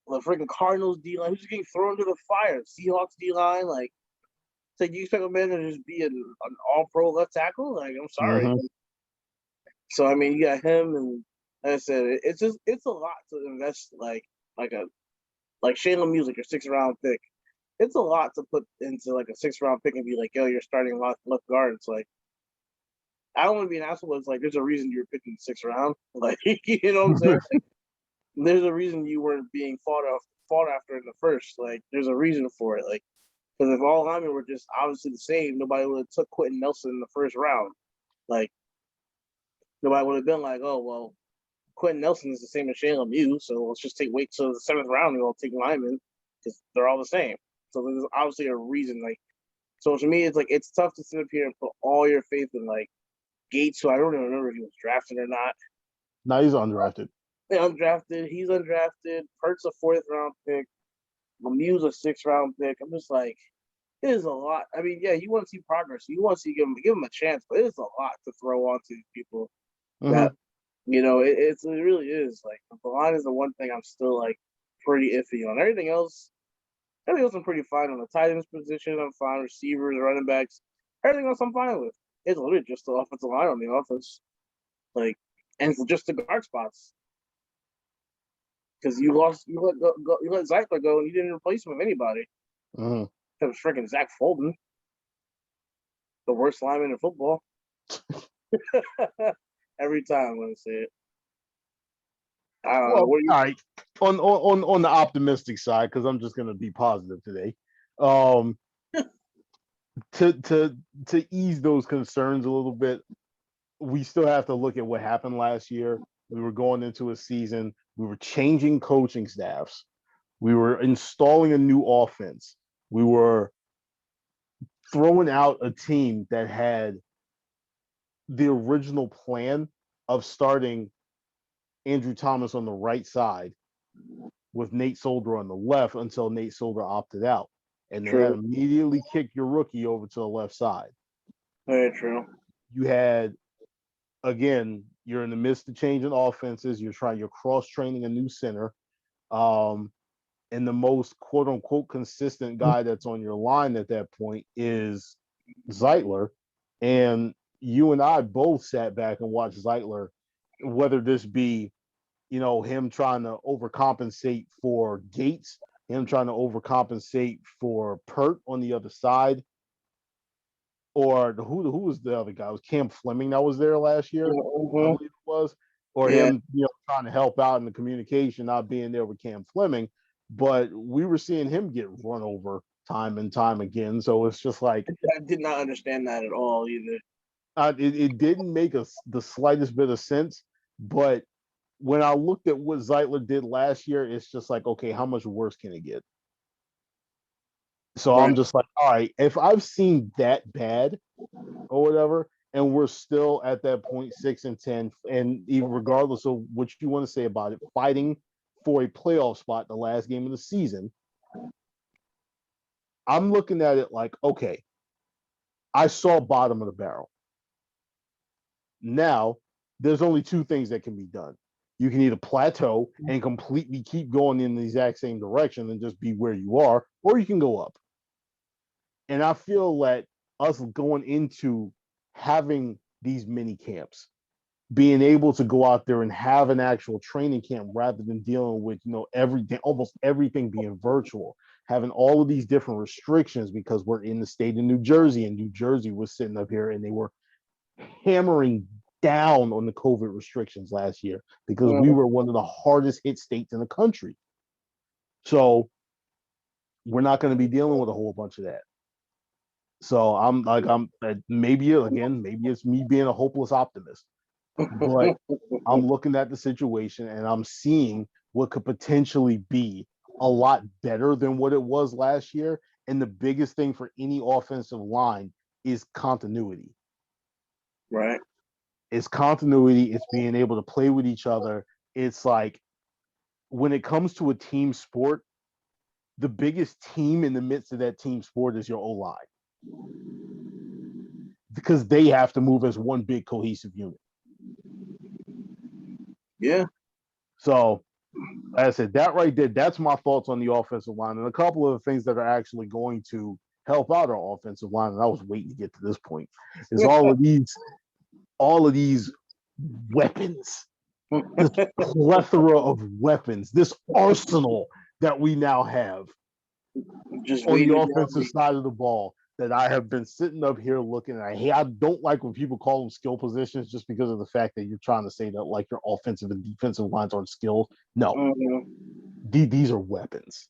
the freaking Cardinals D line. Who's just getting thrown to the fire? Seahawks D line, like. So you expect a man to just be an all pro left tackle? Like, I'm sorry. Mhm. So I mean, you got him, and like I said, it's a lot to invest like a like Shane Lemieux, like your 6th round pick. It's a lot to put into like a 6th round pick and be like, yo, you're starting left guard. It's like I don't want to be an asshole. But it's like there's a reason you're picking the 6th round. Like you know what I'm saying? There's a reason you weren't being fought after in the first. Like there's a reason for it. Like because if all linemen were just obviously the same, nobody would have took Quentin Nelson in the 1st round. Like nobody would have been like, oh well, Quentin Nelson is the same as Shane Lemieux, so let's just wait till the 7th round and we'll take linemen because they're all the same. So there's obviously a reason. Like so to me, it's like it's tough to sit up here and put all your faith in like Gates, who I don't even remember if he was drafted or not. Now he's undrafted. Undrafted, he's undrafted. Hurts a 4th round pick. Lemieux's a 6th round pick. I'm just like, it is a lot. I mean, yeah, you want to see progress. You want to see give him a chance, but it is a lot to throw onto people Hmm. that it really is. Like the line is the one thing I'm still like pretty iffy on. Everything else I'm pretty fine on. The tight ends position, I'm fine. Receivers, running backs, everything else I'm fine with. It's literally just the offensive line on the offense, like, and it's just the guard spots because you let Zeitler go and you didn't replace him with anybody. Hmm. It was freaking Zach Fulton. the worst lineman in football. Every time I'm gonna say it. Well, What do you? all right. On the optimistic side, because I'm just gonna be positive today. Um, to ease those concerns a little bit, we still have to look at what happened last year. We were going into a season. We were changing coaching staffs. We were installing a new offense. We were throwing out a team that had the original plan of starting Andrew Thomas on the right side with Nate Solder on the left until Nate Solder opted out. And then that True. immediately kicked your rookie over to the left side. Very true. You had, again, you're in the midst of changing offenses. You're cross training a new center. And the most quote unquote consistent guy that's on your line at that point is Zeitler. And you and I both sat back and watched Zeitler, whether this be, him trying to overcompensate for Gates, him trying to overcompensate for Pert on the other side, or who was the other guy? It was Cam Fleming that was there last year, I believe it was, or him, trying to help out in the communication, not being there with Cam Fleming. But we were seeing him get run over time and time again. So it's just like I did not understand that at all either. it didn't make the slightest bit of sense. But when I looked at what Zeitler did last year, it's just like, okay, how much worse can it get? So Right. I'm just like, all right, if I've seen that bad or whatever, and we're still at that point 6-10, and even regardless of what you want to say about it, fighting for a playoff spot in the last game of the season, I'm looking at it like, okay, I saw bottom of the barrel. Now, there's only two things that can be done. You can either plateau and completely keep going in the exact same direction and just be where you are, or you can go up. And I feel that us going into having these mini camps, being able to go out there and have an actual training camp rather than dealing with, everything, almost everything being virtual, having all of these different restrictions because we're in the state of New Jersey, and New Jersey was sitting up here and they were hammering down on the COVID restrictions last year because we were one of the hardest hit states in the country. So we're not going to be dealing with a whole bunch of that. So maybe it's me being a hopeless optimist, but I'm looking at the situation and I'm seeing what could potentially be a lot better than what it was last year. And the biggest thing for any offensive line is continuity. Right. It's continuity. It's being able to play with each other. It's like when it comes to a team sport, the biggest team in the midst of that team sport is your O-line, because they have to move as one big cohesive unit. Yeah. So, as I said, that right there, that's my thoughts on the offensive line, and a couple of the things that are actually going to help out our offensive line. And I was waiting to get to this point. Is all of these weapons, this plethora of weapons, this arsenal that we now have Just on the offensive side of the ball, that I have been sitting up here looking at. I don't like when people call them skill positions just because of the fact that you're trying to say that like your offensive and defensive lines aren't skilled. No, these are weapons.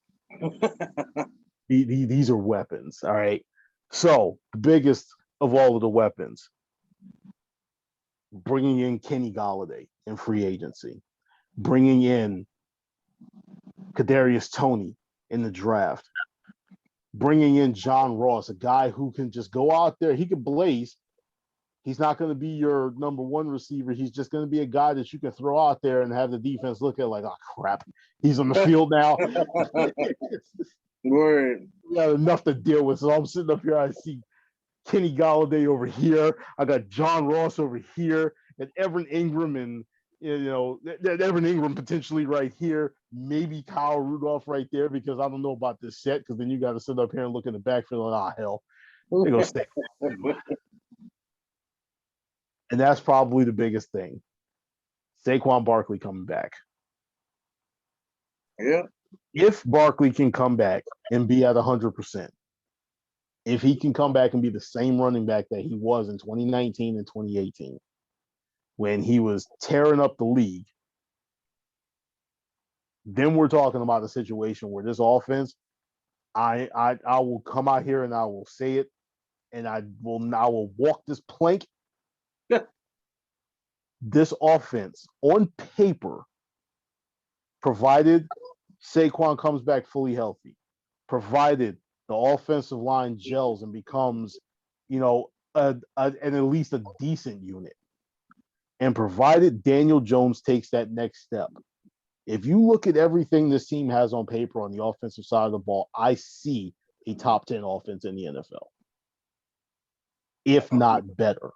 These are weapons. All right. So the biggest of all of the weapons, bringing in Kenny Golladay in free agency, bringing in Kadarius Toney in the draft, bringing in John Ross, a guy who can just go out there. He can blaze. He's not going to be your number one receiver. He's just going to be a guy that you can throw out there and have the defense look at like, oh, crap, he's on the field now. Word. We got enough to deal with. So I'm sitting up here. I see Kenny Golladay over here. I got John Ross over here, and Evan Ingram, and Evan Ingram potentially right here. Maybe Kyle Rudolph right there, because I don't know about this set, because then you got to sit up here and look in the backfield and hell, they're gonna stay. And that's probably the biggest thing. Saquon Barkley coming back. Yeah. If Barkley can come back and be at 100%, if he can come back and be the same running back that he was in 2019 and 2018, when he was tearing up the league, then we're talking about a situation where this offense, I will come out here and I will say it, and I will walk this plank. Yeah. This offense on paper, provided Saquon comes back fully healthy, provided the offensive line gels and becomes, an at least a decent unit, and provided Daniel Jones takes that next step. If you look at everything this team has on paper on the offensive side of the ball, I see a top 10 offense in the NFL, if not better.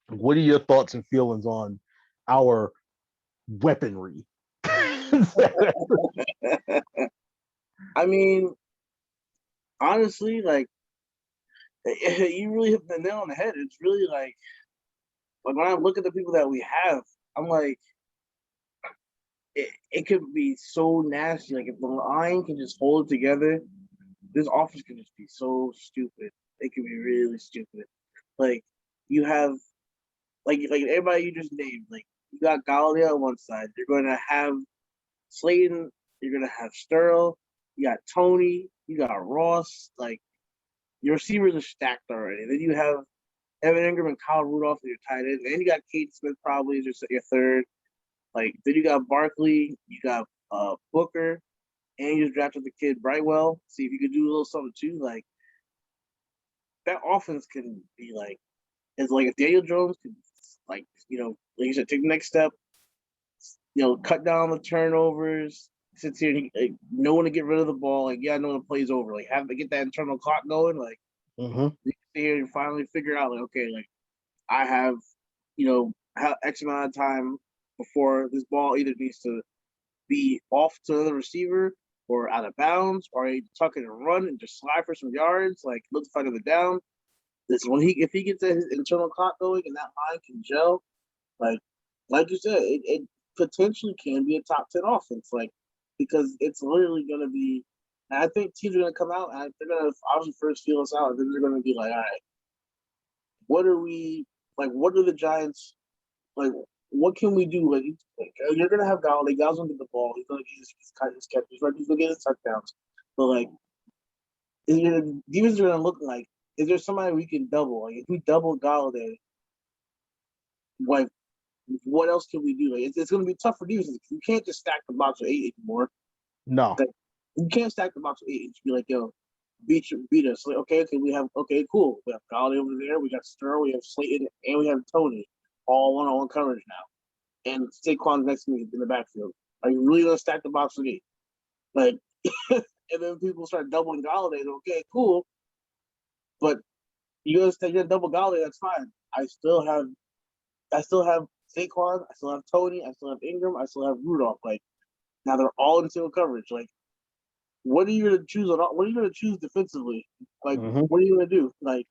What are your thoughts and feelings on our weaponry? I mean, honestly, like you really hit the nail on the head. It's really like when I look at the people that we have, I'm like, it could be so nasty. Like if the line can just hold it together, this offense can just be so stupid. It can be really stupid. Like you have like everybody you just named, like you got Galladay on one side. You're gonna have Slayton, you're gonna have Sterl, you got Tony, you got Ross, like your receivers are stacked already. Then you have Evan Ingram and Kyle Rudolph as your tight end. And you got Kate Smith probably as your third. Like then you got Barkley, you got Booker, and you just drafted the kid Brightwell. See if you could do a little something too. Like that offense can be like it's like if Daniel Jones could like like you said, take the next step, cut down the turnovers, sits here and know when to get rid of the ball, like know when the play's over, like have to get that internal clock going, like you sit here and finally figure out like, okay, like I have, have X amount of time before this ball either needs to be off to the receiver or out of bounds, or I tuck it and run and just slide for some yards, like look to find the down. This when if he gets his internal clock going and that line can gel, like you said, it potentially can be a top 10 offense, like because it's literally going to be. And I think teams are going to come out and they're going to obviously first feel us out, and then they're going to be like, all right, what are we like? What are the Giants like? What can we do? Like you're going to have Galladay. Gall's going to get the ball. He's going to get his catches, right? He's going to get his touchdowns. But like, defense are going to look like. Is there somebody we can double? Like if we double Galladay, like what else can we do? Like it's going to be tough for defenses. You can't just stack the box with 8 anymore. No, like, you can't stack the box with 8 and just be like, yo, beat us. Like okay, cool. We have Galladay over there. We got Sterl. We have Slayton, and we have Tony, all one-on-one coverage now. And Saquon's next to me in the backfield. Are you really going to stack the box with 8? Like, and then people start doubling Galladay. Okay, cool. But you're gonna double Galladay, that's fine. I still have Saquon, I still have Tony, I still have Ingram, I still have Rudolph. Like now they're all in single coverage. Like what are you gonna choose what are you gonna choose defensively? Like what are you gonna do? Like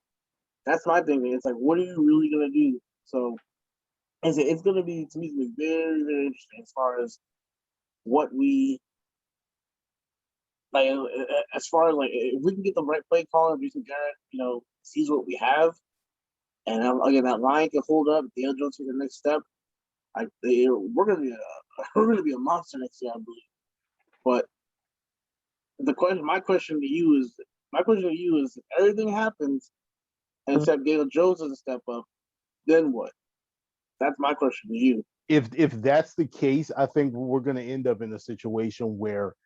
that's my thing. It's like what are you really gonna do? So it's gonna be to me it's gonna be very, very interesting as far as what we like as far as like if we can get the right play calling, Jason Garrett, sees what we have. And again, that line can hold up. Daniel Jones take the next step. We're gonna be a monster next year, I believe. But my question to you is, if everything happens except Daniel Jones doesn't step up, then what? That's my question to you. If that's the case, I think we're going to end up in a situation where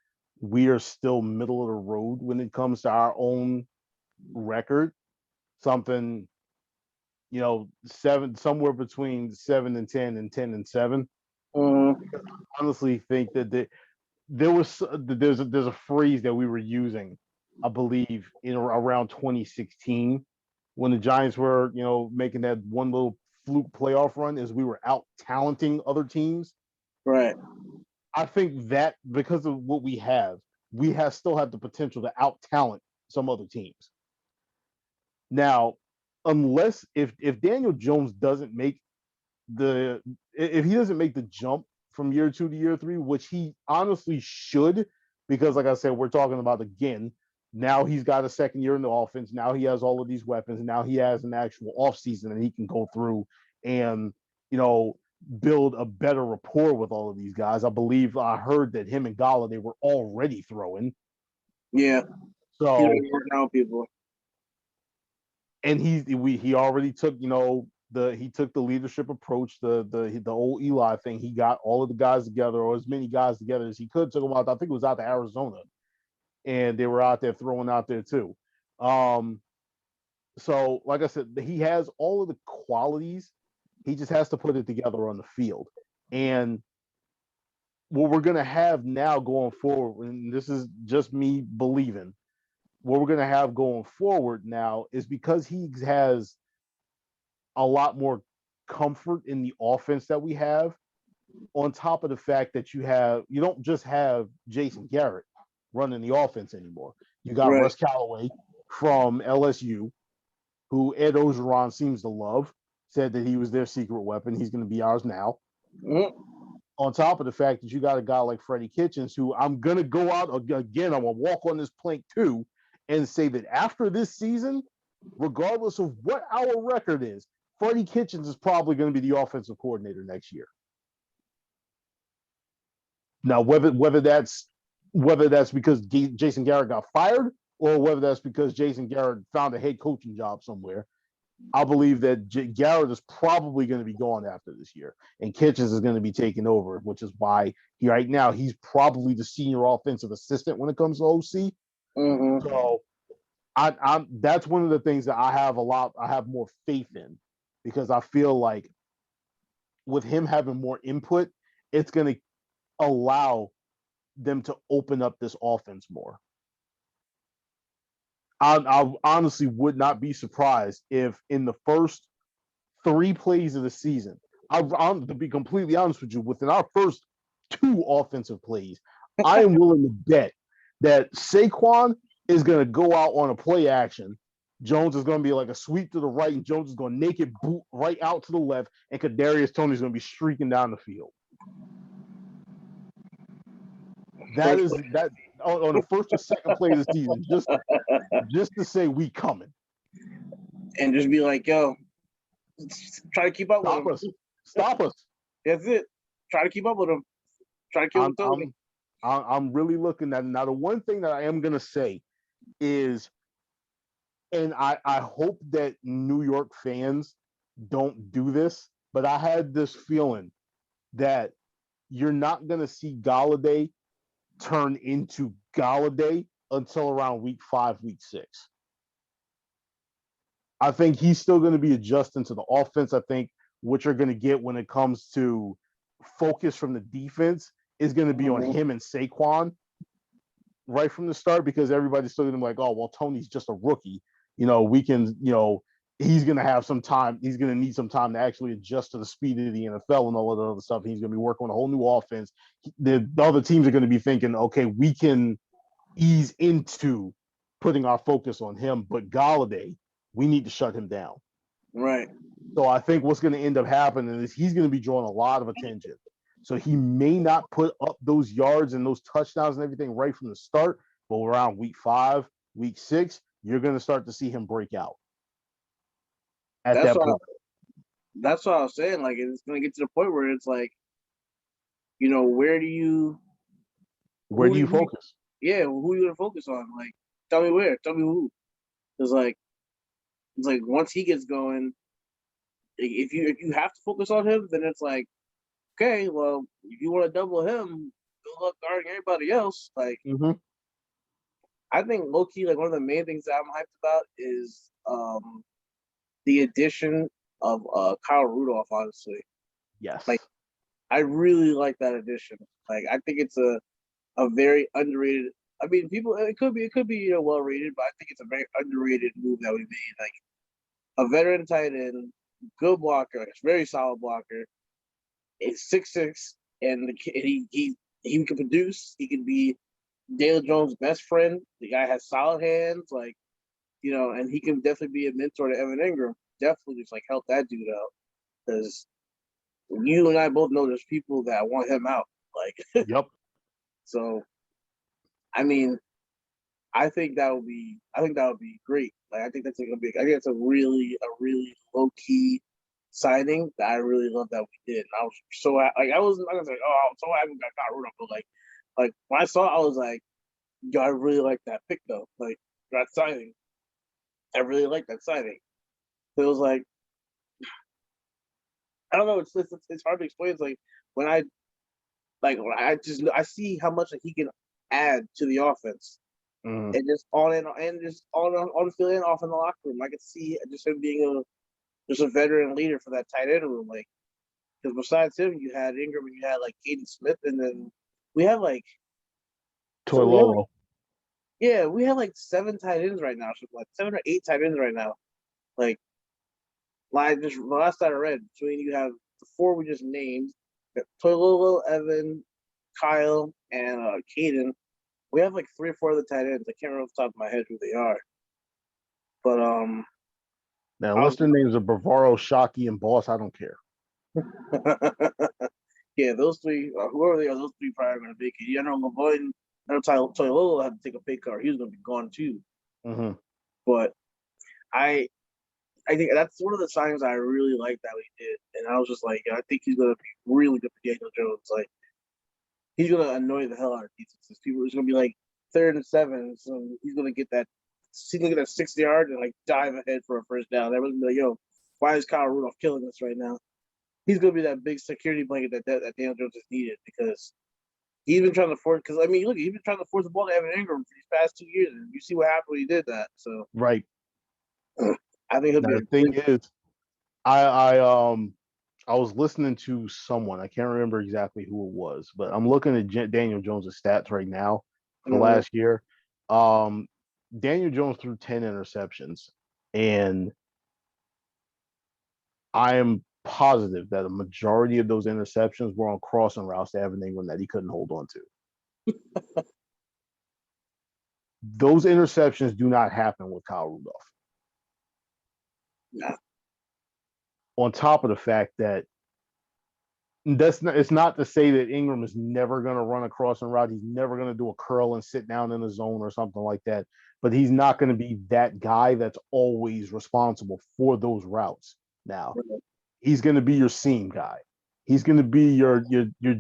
we are still middle of the road when it comes to our own record. Something, somewhere between 7-10 and 10-7. I honestly think that there's a phrase that we were using, I believe, around 2016 when the Giants were, making that one little fluke playoff run, is we were out talenting other teams. Right. I think that because of what we still have the potential to out talent some other teams. Now, unless if Daniel Jones doesn't make if he doesn't make the jump from year 2 to year 3, which he honestly should, because, like I said, we're talking about, again, now he's got a second year in the offense. Now he has all of these weapons. Now he has an actual offseason that he can go through and, build a better rapport with all of these guys. I believe I heard that him and Galladay were already throwing. Yeah. So now people. And he already took, he took the leadership approach, the old Eli thing. He got all of the guys together, or as many guys together as he could. Took them out. I think it was out to Arizona, and they were out there throwing out there too. So like I said, he has all of the qualities. He just has to put it together on the field. And what we're gonna have now going forward, and this is just me believing, what we're gonna have going forward now is because he has a lot more comfort in the offense that we have, on top of the fact that you don't just have Jason Garrett running the offense anymore. You got Right. Russ Callaway from LSU, who Ed Ogeron seems to love, said that he was their secret weapon. He's going to be ours now. Mm-hmm. On top of the fact that you got a guy like Freddie Kitchens, who I'm going to go out again, I'm going to walk on this plank too, and say that after this season, regardless of what our record is, Freddie Kitchens is probably going to be the offensive coordinator next year. Now, whether that's because Jason Garrett got fired, or whether that's because Jason Garrett found a head coaching job somewhere, I believe that Garrett is probably going to be gone after this year, and Kitchens is going to be taking over, which is why right now he's probably the senior offensive assistant when it comes to OC. Mm-hmm. So, that's one of the things that I have more faith in, because I feel like with him having more input, it's going to allow them to open up this offense more. I honestly would not be surprised if in the first 3 plays of the season, I'm to be completely honest with you, within our first 2 offensive plays, I am willing to bet that Saquon is going to go out on a play action. Jones is going to be like a sweep to the right, and Jones is going to naked boot right out to the left, and Kadarius Toney is going to be streaking down the field. That is that on the first or second play of the season, just to say we coming. And just be like, yo, try to keep up with him. Stop us. That's it. Try to keep up with him. Try to kill him. I'm really looking at it. Now, the one thing that I am going to say is, and I hope that New York fans don't do this, but I had this feeling that you're not going to see Galladay turn into Galladay until around week 5, week 6. I think he's still going to be adjusting to the offense. I think what you're going to get when it comes to focus from the defense is going to be on him and Saquon right from the start, because everybody's still going to be like, oh, well, Tony's just a rookie. We can, he's going to have some time. He's going to need some time to actually adjust to the speed of the NFL and all of the other stuff. He's going to be working on a whole new offense. The other teams are going to be thinking, okay, we can ease into putting our focus on him, but Galladay, we need to shut him down. Right. So I think what's going to end up happening is he's going to be drawing a lot of attention. So he may not put up those yards and those touchdowns and everything right from the start, but around week 5, week 6, you're going to start to see him break out. That's what I was saying. Like, it's going to get to the point where it's like, where do you focus? Yeah, who are you going to focus on? Like, tell me where. Tell me who. It's like once he gets going, if you have to focus on him, then it's like, okay, well, if you want to double him, good luck guarding everybody else. Like, I think low-key, like, one of the main things that I'm hyped about is the addition of Kyle Rudolph, honestly. Yes. Like, I really like that addition. Like, I think it's a very underrated. I mean, it could be well rated, but I think it's a very underrated move that we made. Like, a veteran tight end, good blocker, very solid blocker. It's 6'6", and he can produce. He can be Daniel Jones' best friend. The guy has solid hands, like, and he can definitely be a mentor to Evan Ingram. Definitely just like help that dude out, because you and I both know there's people that want him out. Like, yep. So I mean, I think that would be great. Like I think that's gonna be. I think it's a really low key signing that I really love that we did. And I was I was not gonna say, oh, I'm so happy we got Kyle Rudolph, but like when I saw it, I was like, yo, I really like that pick though. Like that signing, I really like that signing. So it was like I don't know. It's hard to explain. It's like when I see how much he can add to the offense Mhm. and just on the field and off in the locker room. I could see just him being just a veteran leader for that tight end room. Like because besides him, you had Ingram and you had like Caden Smith, and then we have like so we have like Toilolo. yeah we have like 7 tight ends right now, so like 7 or 8 tight ends right now. Like just the last time I read, between you have the 4 we just named, Toilolo, Evan, Kyle, and Caden. We have like 3 or 4 other tight ends. I can't remember off the top of my head who they are. But Now, I unless was their names are Bavaro, Shockey, and Boss, I don't care. yeah, those 3, whoever they are, those 3 probably going to make it. You know, Lavoy and Toilolo had to take a pay cut. He was going to be gone too. Mm-hmm. But I think that's one of the signs I really like that we did, and I was just like, I think he's going to be really good for Daniel Jones. Like he's going to annoy the hell out of defenses. People are going to be like 3rd and 7, so he's going to get that. He's going to get that 60-yard and like dive ahead for a first down. Everyone's going to be like, yo, why is Kyle Rudolph killing us right now? He's going to be that big security blanket that Daniel Jones has needed because he's been trying to force. Because I mean, look, he's been trying to force the ball to Evan Ingram for these past 2 years, and you see what happened when he did that. So Right. I think he'll Now, be the thing is, I was listening to someone. I can't remember exactly who it was, but I'm looking at Daniel Jones' stats right now for last year. Daniel Jones threw 10 interceptions, and I am positive that a majority of those interceptions were on crossing routes to Evan Ingram that he couldn't hold on to. Those interceptions do not happen with Kyle Rudolph. No. On top of the fact that it's not to say that Ingram is never going to run a crossing route. He's never going to do a curl and sit down in the zone or something like that. But he's not going to be that guy that's always responsible for those routes. Now, he's going to be your seam guy. He's going to be your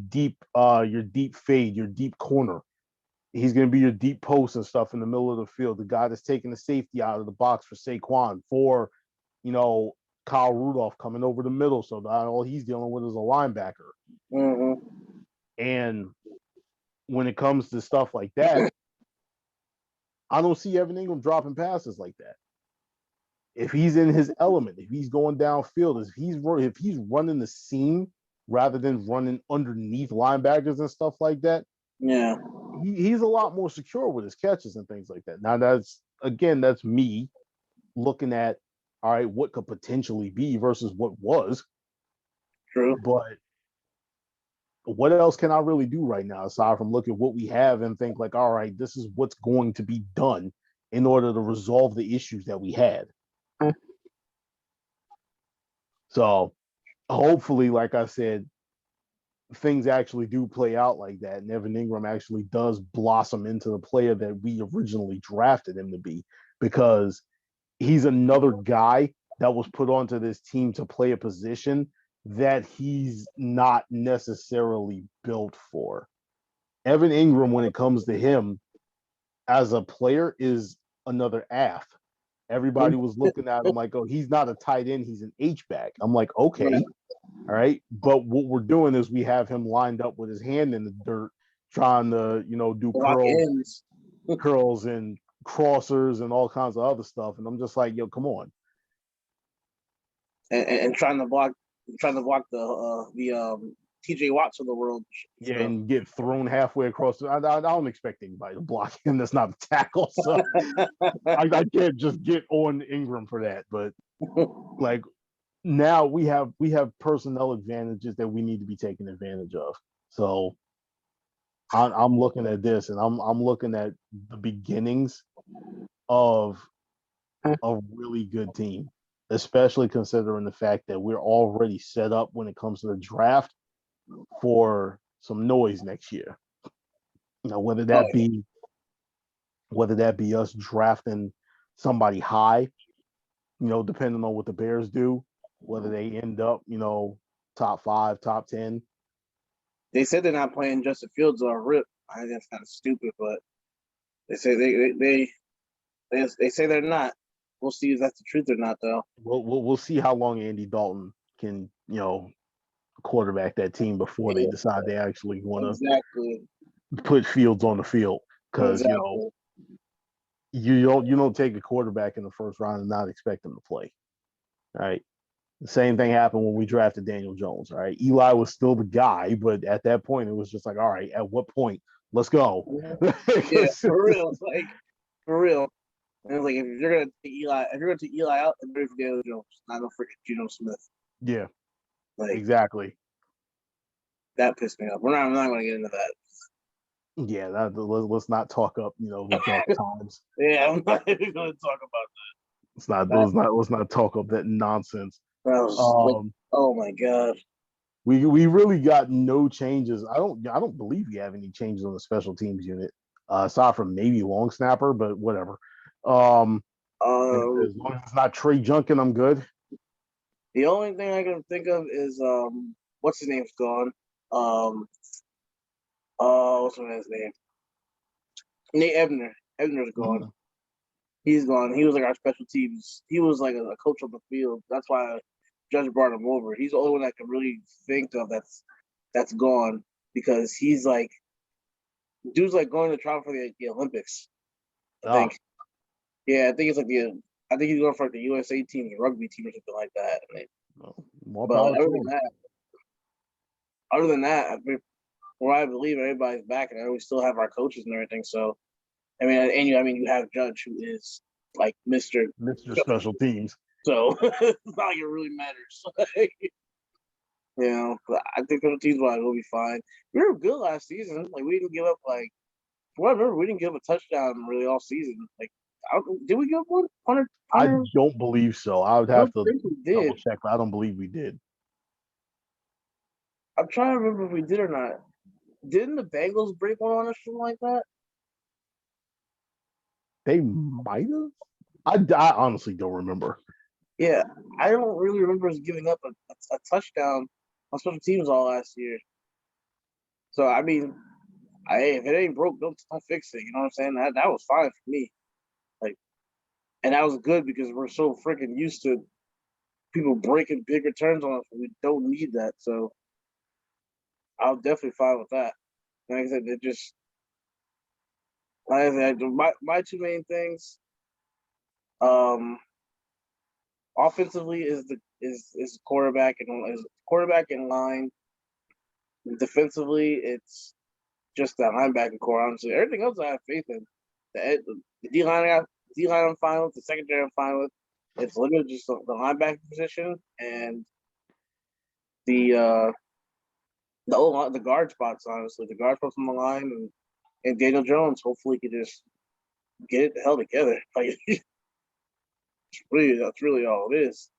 deep fade, your deep corner. He's going to be your deep post and stuff in the middle of the field. The guy that's taking the safety out of the box for Saquon, for Kyle Rudolph coming over the middle, so that all he's dealing with is a linebacker. Mm-hmm. And when it comes to stuff like that, I don't see Evan Ingram dropping passes like that. If he's in his element, if he's going downfield, if he's running the seam rather than running underneath linebackers and stuff like that, yeah, he's a lot more secure with his catches and things like that. Now that's me looking at, all right, what could potentially be versus what was. true. But what else can I really do right now aside from look at what we have and think like, all right, this is what's going to be done in order to resolve the issues that we had. So hopefully, like I said, things actually do play out like that, and Evan Ingram actually does blossom into the player that we originally drafted him to be, because he's another guy that was put onto this team to play a position that he's not necessarily built for. Evan Ingram, when it comes to him as a player, is another AF. Everybody was looking at him like, oh, he's not a tight end, he's an H-back. I'm like, okay, all right. But what we're doing is we have him lined up with his hand in the dirt, trying to, do curls and crossers and all kinds of other stuff. And I'm just like, yo, come on. And trying to block the TJ Watts of the world. Yeah, and get thrown halfway across. I don't expect anybody to block him. That's not a tackle. So I can't just get on Ingram for that. But like now we have personnel advantages that we need to be taking advantage of. So I'm looking at this, and I'm looking at the beginnings of a really good team, especially considering the fact that we're already set up when it comes to the draft for some noise next year. Now, whether that be whether that be us drafting somebody high, depending on what the Bears do, whether they end up, top 5, top 10. They said they're not playing Justin Fields or Rip. I think that's kind of stupid, but they say they say they're not. We'll see if that's the truth or not, though. We'll see how long Andy Dalton can, quarterback that team before they decide they actually want to Exactly. put Fields on the field, because Exactly. you don't take a quarterback in the first round and not expect him to play. All right. The same thing happened when we drafted Daniel Jones. All right. Eli was still the guy, but at that point, it was just like, all right, at what point? Let's go. Yeah, for real. Like, for real. And it's like, if you're going to take Eli out, then ready for Daniel Jones, not no freaking Geno Smith. Yeah, Like, exactly. that pissed me off. I'm not going to get into that. Yeah, let's not talk up, the dark times. Yeah, I'm not even going to talk about Let's not talk up that nonsense. that. I was like, oh my god. We really got no changes. I don't believe we have any changes on the special teams unit, aside from maybe long snapper, but whatever. As long as it's not Trey Junkin, I'm good. The only thing I can think of is what's his name's gone. What's his name? Nate Ebner. Ebner's gone. Mm-hmm. He's gone. He was like our special teams. He was like a coach on the field. That's why Judge brought him over. He's the only one I can really think of that's gone, because he's like, dude's like going to try for the Olympics. I think. Yeah, I think it's like I think he's going for like the USA team, the rugby team, or something like that. But other than that, I mean, where I believe everybody's back, and we still have our coaches and everything. So, I mean, you have Judge, who is like Mr. Special Teams. So it's not like it really matters. I think special teams wise will be fine. We were good last season. Like, we didn't give up. Like, from what I remember, we didn't give up a touchdown really all season. Like, did we give up one? Hunter? I don't believe so. I would have to double check, but I don't believe we did. I'm trying to remember if we did or not. Didn't the Bengals break one on us, something like that? They might have. I honestly don't remember. Yeah, I don't really remember us giving up a touchdown on special teams all last year. So, I mean, if it ain't broke, don't fix it. You know what I'm saying? That was fine for me. Like, and that was good because we're so freaking used to people breaking big returns on us. We don't need that. So, I'll definitely fine with that. Like I said, my two main things. Offensively is quarterback in line. Defensively, it's just the linebacking core. Honestly, everything else I have faith in. The D line, I'm fine with. The secondary, I'm fine with. It's literally just the linebacking position and the guard spots. Honestly, the guard spots on the line, and Daniel Jones hopefully could just get it the hell together. Like, that's really all it is.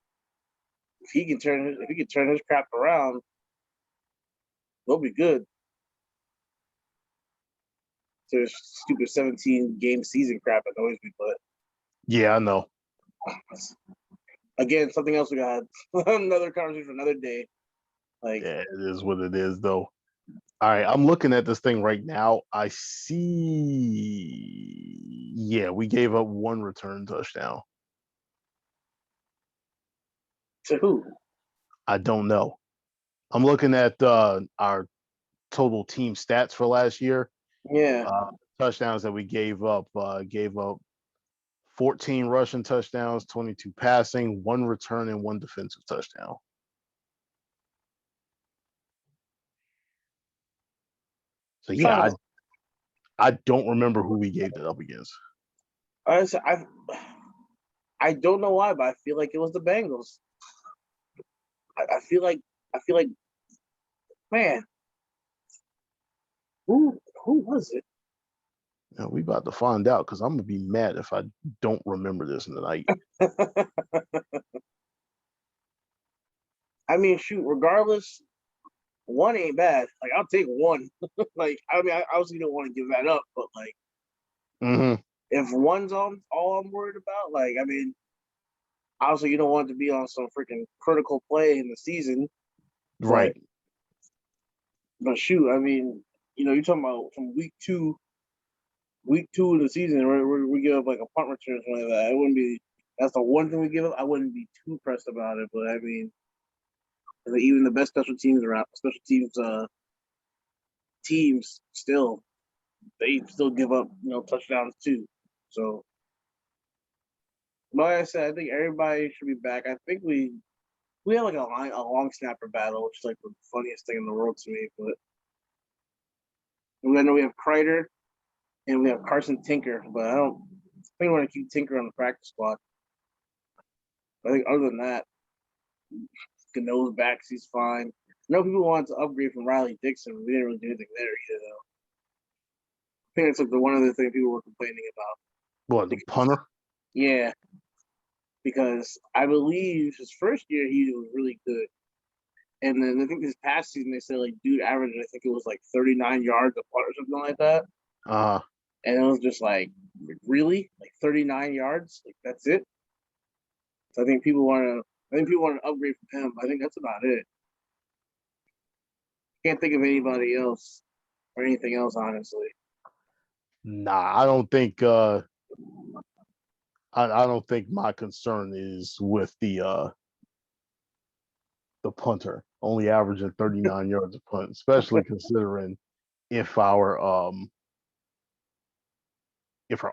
If he can turn his crap around, we'll be good. To stupid 17-game season crap it always be put. Yeah, I know. Again, something else we got. Another conversation for another day. Like, yeah, it is what it is, though. All right, I'm looking at this thing right now. I see. Yeah, we gave up one return touchdown. To who? I don't know. I'm looking at our total team stats for last year. Yeah. Touchdowns that we gave up 14 rushing touchdowns, 22 passing, 1 return, and 1 defensive touchdown. So yeah, I don't remember who we gave that up against. I don't know why, but I feel like it was the Bengals. I feel like, man, who was it? Now, we about to find out, because I'm gonna be mad if I don't remember this tonight. I mean, shoot, regardless, one ain't bad. Like, I'll take one. Like, I mean, I obviously don't want to give that up, but like, if one's all I'm worried about, like I mean, obviously you don't want to be on some freaking critical play in the season, but Right. shoot, I mean, you're talking about from week two of the season, we give up like a punt return or something like that. It wouldn't be. That's the one thing we give up. I wouldn't be too pressed about it, but I mean, even the best special teams still they still give up touchdowns too. So, like I said, I think everybody should be back. I think we have like a long snapper battle, which is like the funniest thing in the world to me. But I know we have Kreider and we have Carson Tinker, but I don't think we want to keep Tinker on the practice squad. I think other than that, Gano's back, he's fine. I know people wanted to upgrade from Riley Dixon. We didn't really do anything there either, though. I think that's like the one other thing people were complaining about. What, the punter? Yeah, because I believe his first year he was really good, and then I think this past season they said like dude averaged I think it was like 39 yards a punt or something like that, and it was just like really like 39 yards, like that's it. So I think people want to upgrade from him. But I think that's about it. Can't think of anybody else or anything else honestly. Nah, I don't think I don't think my concern is with the punter only averaging 39 yards a punt, especially considering if our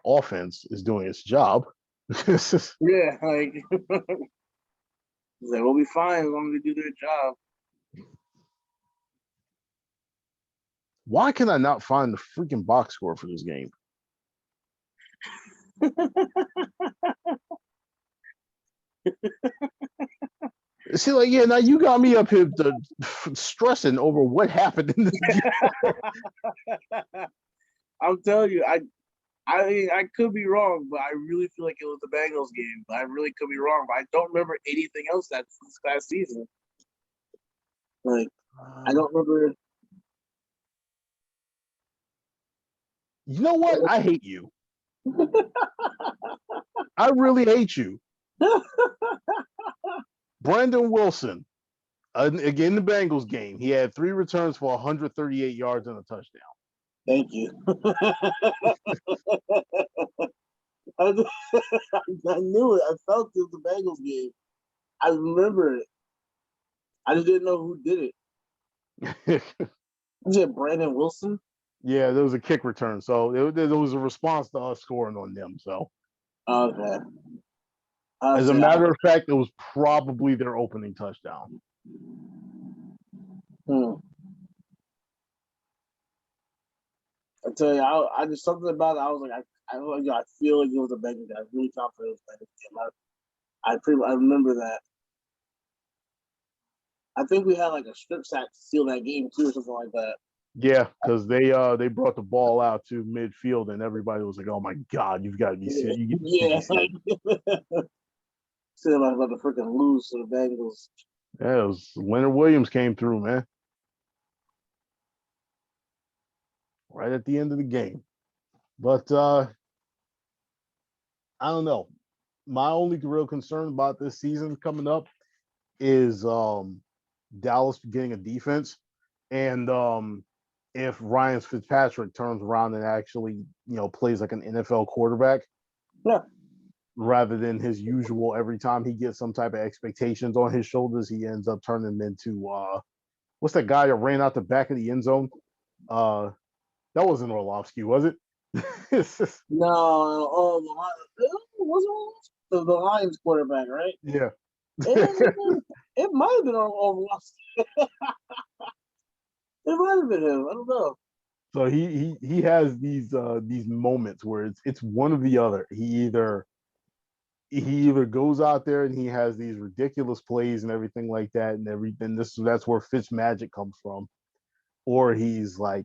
offense is doing its job. Yeah, like we'll be fine as long as they do their job. Why can I not find the freaking box score for this game? See, like, yeah, now you got me up here stressing over what happened in this game. I'm telling you, mean, I could be wrong, but I really feel like it was the Bengals game. But I really could be wrong, but I don't remember anything else that's this past season. Like, I don't remember. You know what? I hate you. I really hate you. Brandon Wilson, again, the Bengals game, he had 3 returns for 138 yards and a touchdown. Thank you. I knew it. I felt it was the Bengals game. I remember it. I just didn't know who did it. You said Brandon Wilson? Yeah, there was a kick return. So there was a response to us scoring on them. So, okay. As a matter of fact, it was probably their opening touchdown. I tell you, I just something about it. I was like, I feel like it was a Bengals game. I was really confident it was a Bengals game. I remember that. I think we had like a strip sack to seal that game too, or something like that. Yeah, because they brought the ball out to midfield, and everybody was like, "Oh my God, you've got to be serious!" Yeah, said about to freaking lose to the Bengals. Yeah, it was Leonard Williams came through, man, right at the end of the game. But I don't know. My only real concern about this season coming up is Dallas getting a defense, and if Ryan Fitzpatrick turns around and actually plays like an NFL quarterback. Yeah. Rather than his usual, every time he gets some type of expectations on his shoulders, he ends up turning into what's that guy that ran out the back of the end zone? That wasn't Orlovsky, was it? No, the Lions quarterback, right? Yeah. It might have been Orlovsky. It might have been him. I don't know. So he has these moments where it's one or the other. He either goes out there and he has these ridiculous plays and everything like that, and everything. That's where Fitz magic comes from, or he's like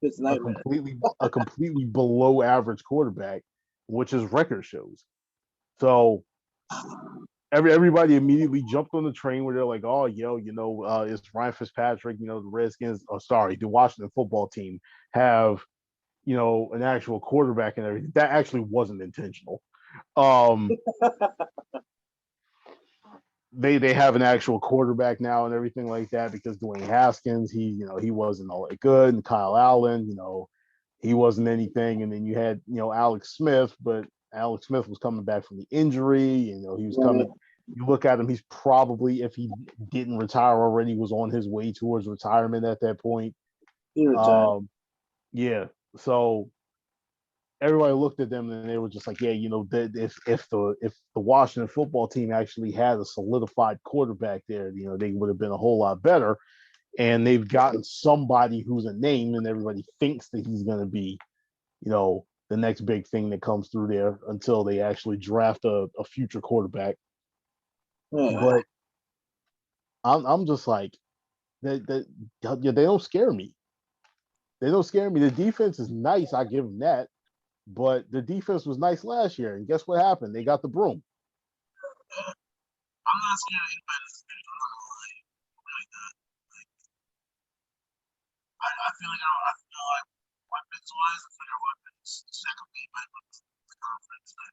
a completely below average quarterback, which his record shows. So everybody immediately jumped on the train where they're like, "Oh, it's Ryan Fitzpatrick." The Redskins, the Washington football team have an actual quarterback and everything. That actually wasn't intentional. Um, they have an actual quarterback now and everything like that because Dwayne Haskins, he wasn't all that good, and Kyle Allen, he wasn't anything, and then you had Alex Smith, but Alex Smith was coming back from the injury, he was coming. You look at him, he's probably, if he didn't retire already, was on his way towards retirement at that point. He retired. Yeah, so everybody looked at them and they were just like, yeah, if the Washington football team actually had a solidified quarterback there, they would have been a whole lot better. And they've gotten somebody who's a name, and everybody thinks that he's going to be, the next big thing that comes through there until they actually draft a future quarterback. Yeah. But I'm just like, they don't scare me. They don't scare me. The defense is nice. I give them that. But the defense was nice last year, and guess what happened? They got the broom. I'm not scared of anybody that's scared. I'm not gonna lie. Really not. Like, I feel like weapons wise, I feel like our weapons second lead by the conference. Like,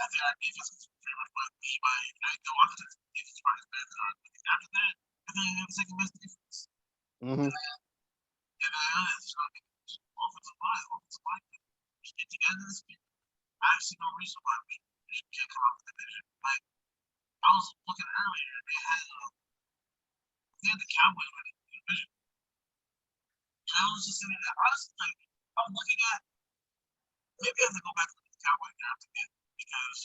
I think our defense is pretty much like me by the offense defense part is better than our after that. I think we have the second best defense. Mm-hmm. And then it's gonna be offensive line. Just get together this week. I see no reason why we can't come out with the division. Like, I was looking earlier, they had the Cowboys winning the division. And I was just sitting there, honestly, like, I'm looking at, maybe I have to go back to the Cowboys draft again because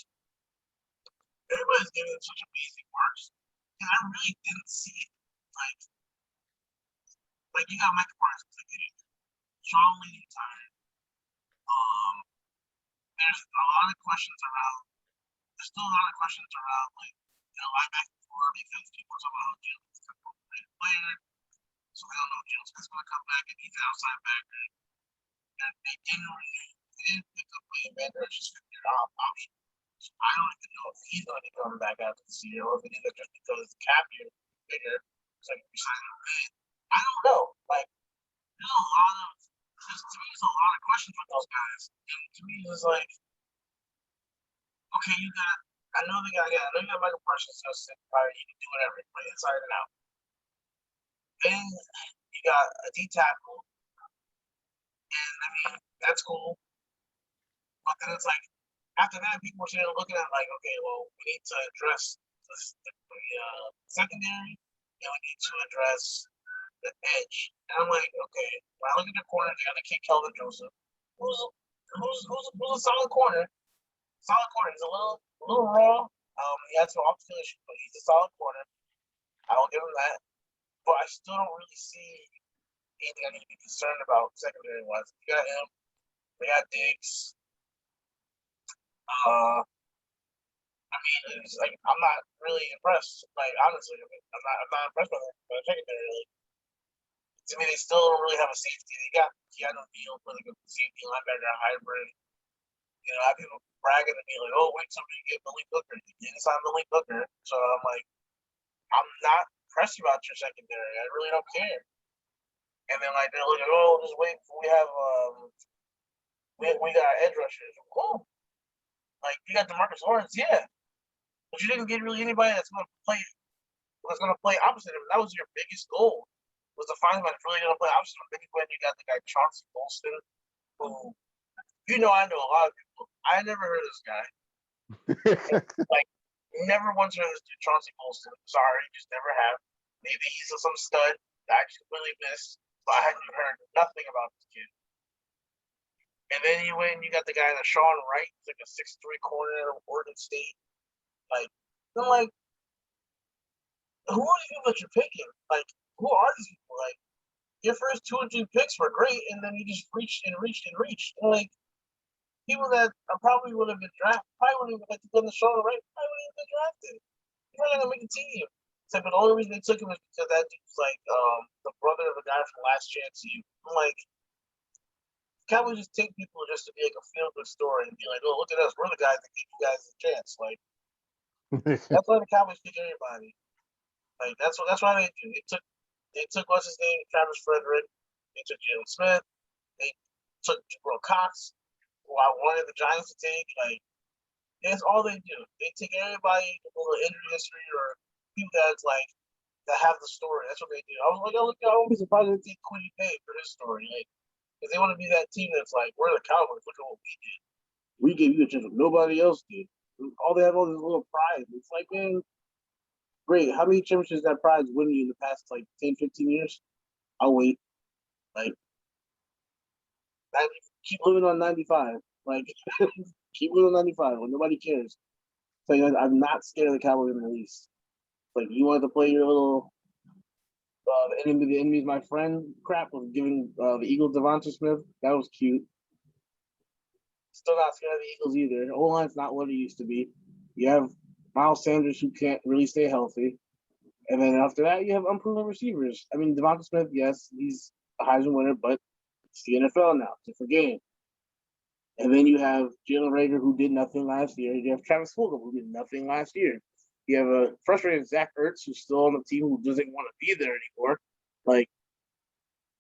everybody's giving them such amazing marks, and I really didn't see it. Like you got Michael Parsons, like, Sean Lee retired. There's a lot of questions around. There's still a lot of questions around, like, linebacker core because people are talking about Jalen Smith's a great player. So we don't know if Jalen Smith's going to come back and he's an outside backer. And they didn't pick up William Bender as just their option. So I don't even know if he's going to be coming back after this year or if it is just because the cap year is bigger. It's like we signed him in. I don't know. Like, there's a lot of, to me, there's a lot of questions with those guys. And to me, it's like, okay, I know you got Michael Parsons who's sit by, he can do whatever, play inside and out. Then you got a D tackle, and I mean that's cool. But then it's like after that, people are looking at like, okay, well, we need to address the secondary, and we need to address the edge. And I'm like, okay, when I look at the corner, they got the kid Kelvin Joseph, who's a solid corner. Solid corner. He's a little raw. He has some off finish, but he's a solid corner. I will give him that. But I still don't really see anything I need to be concerned about secondary wise. You got him. They got Diggs. I mean, it's like I'm not really impressed. Like honestly, I'm not impressed by the secondary. Like, to me, they still don't really have a safety. They got Keanu Neal, really good safety linebacker hybrid. I have people bragging to me like, "Oh, wait till we get Malik Hooker." They didn't sign Malik Hooker, so I'm like, I'm not impressed about your secondary. I really don't care. And then like they're like, "Oh, just wait until we have we got edge rushers." Cool. Like you got DeMarcus Lawrence, yeah, but you didn't get really anybody that's going to play opposite him. That was your biggest goal, was to find somebody that's really going to play opposite him. Then when you got the guy Chauncey Golston, who I know a lot of people. I never heard of this guy. Like never once heard of this dude, Chauncey Golston. Sorry, just never have. Maybe he's some stud that I just completely missed, but I hadn't heard nothing about this kid. And then you went and you got the guy that Sean Wright, like a 6'3" corner of Oregon State. Like, I'm like, who are these people that you're picking? Like, who are these people? Like, your first 2 or 3 picks were great, and then you just reached and reached and reached. And like, people that probably would have been drafted, probably wouldn't even like to put in the Sean Wright, probably wouldn't even been drafted. You're not gonna make a team. So, but the only reason they took him is because that dude's like the brother of the guy from Last Chance U. I'm like, can't we just take people just to be like a feel-good story and be like, oh, look at us, we're the guys that give you guys a chance. Like, that's why the Cowboys pick everybody. Like, that's why they do. They took what's his name, Travis Frederick. They took Jalen Smith. They took Jabril Cox, who I wanted the Giants to take. Like, that's all they do. They take everybody with a little injury history or people that's like that have the story. That's what they do. I was like, oh, look, I won't be surprised if they take Quiddy Pay for his story. Like, because they want to be that team that's like, we're the Cowboys. Look at what we did. We gave you a chance that nobody else did. All they have all this little pride. It's like, man, great. How many championships that prize win you in the past like 10, 15 years? I'll wait. Like, keep living on 95. Like, keep living on 95 when nobody cares. So I'm not scared of the Cowboys in the least. Like, you wanted to play your little the enemy is my friend crap with giving the Eagles Devonta Smith. That was cute. Still not scared of the Eagles either. O-line's not what it used to be. You have Miles Sanders who can't really stay healthy. And then after that, you have unproven receivers. I mean, Devonta Smith, yes, he's a Heisman winner, but it's the NFL now. Different game. And then you have Jalen Reagor, who did nothing last year. You have Travis Fulgham, who did nothing last year. You have a frustrated Zach Ertz, who's still on the team, who doesn't want to be there anymore. Like,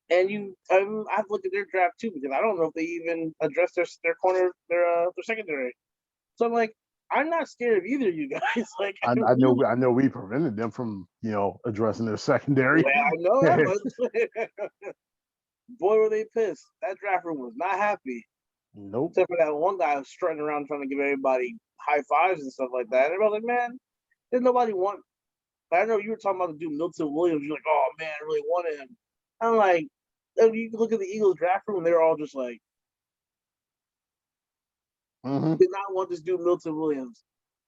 and I've looked at their draft too because I don't know if they even addressed their corner, their secondary. So I'm like, I'm not scared of either of you guys. Like, I know we prevented them from addressing their secondary. Yeah, I know that, but boy, were they pissed. That draft room was not happy. Nope. Except for that one guy who's strutting around trying to give everybody high fives and stuff like that. And everybody's like, man, there's nobody want. I know you were talking about the dude Milton Williams. You're like, oh man, I really wanted him. I'm like, you look at the Eagles draft room, they're all just like, did not want this dude Milton Williams.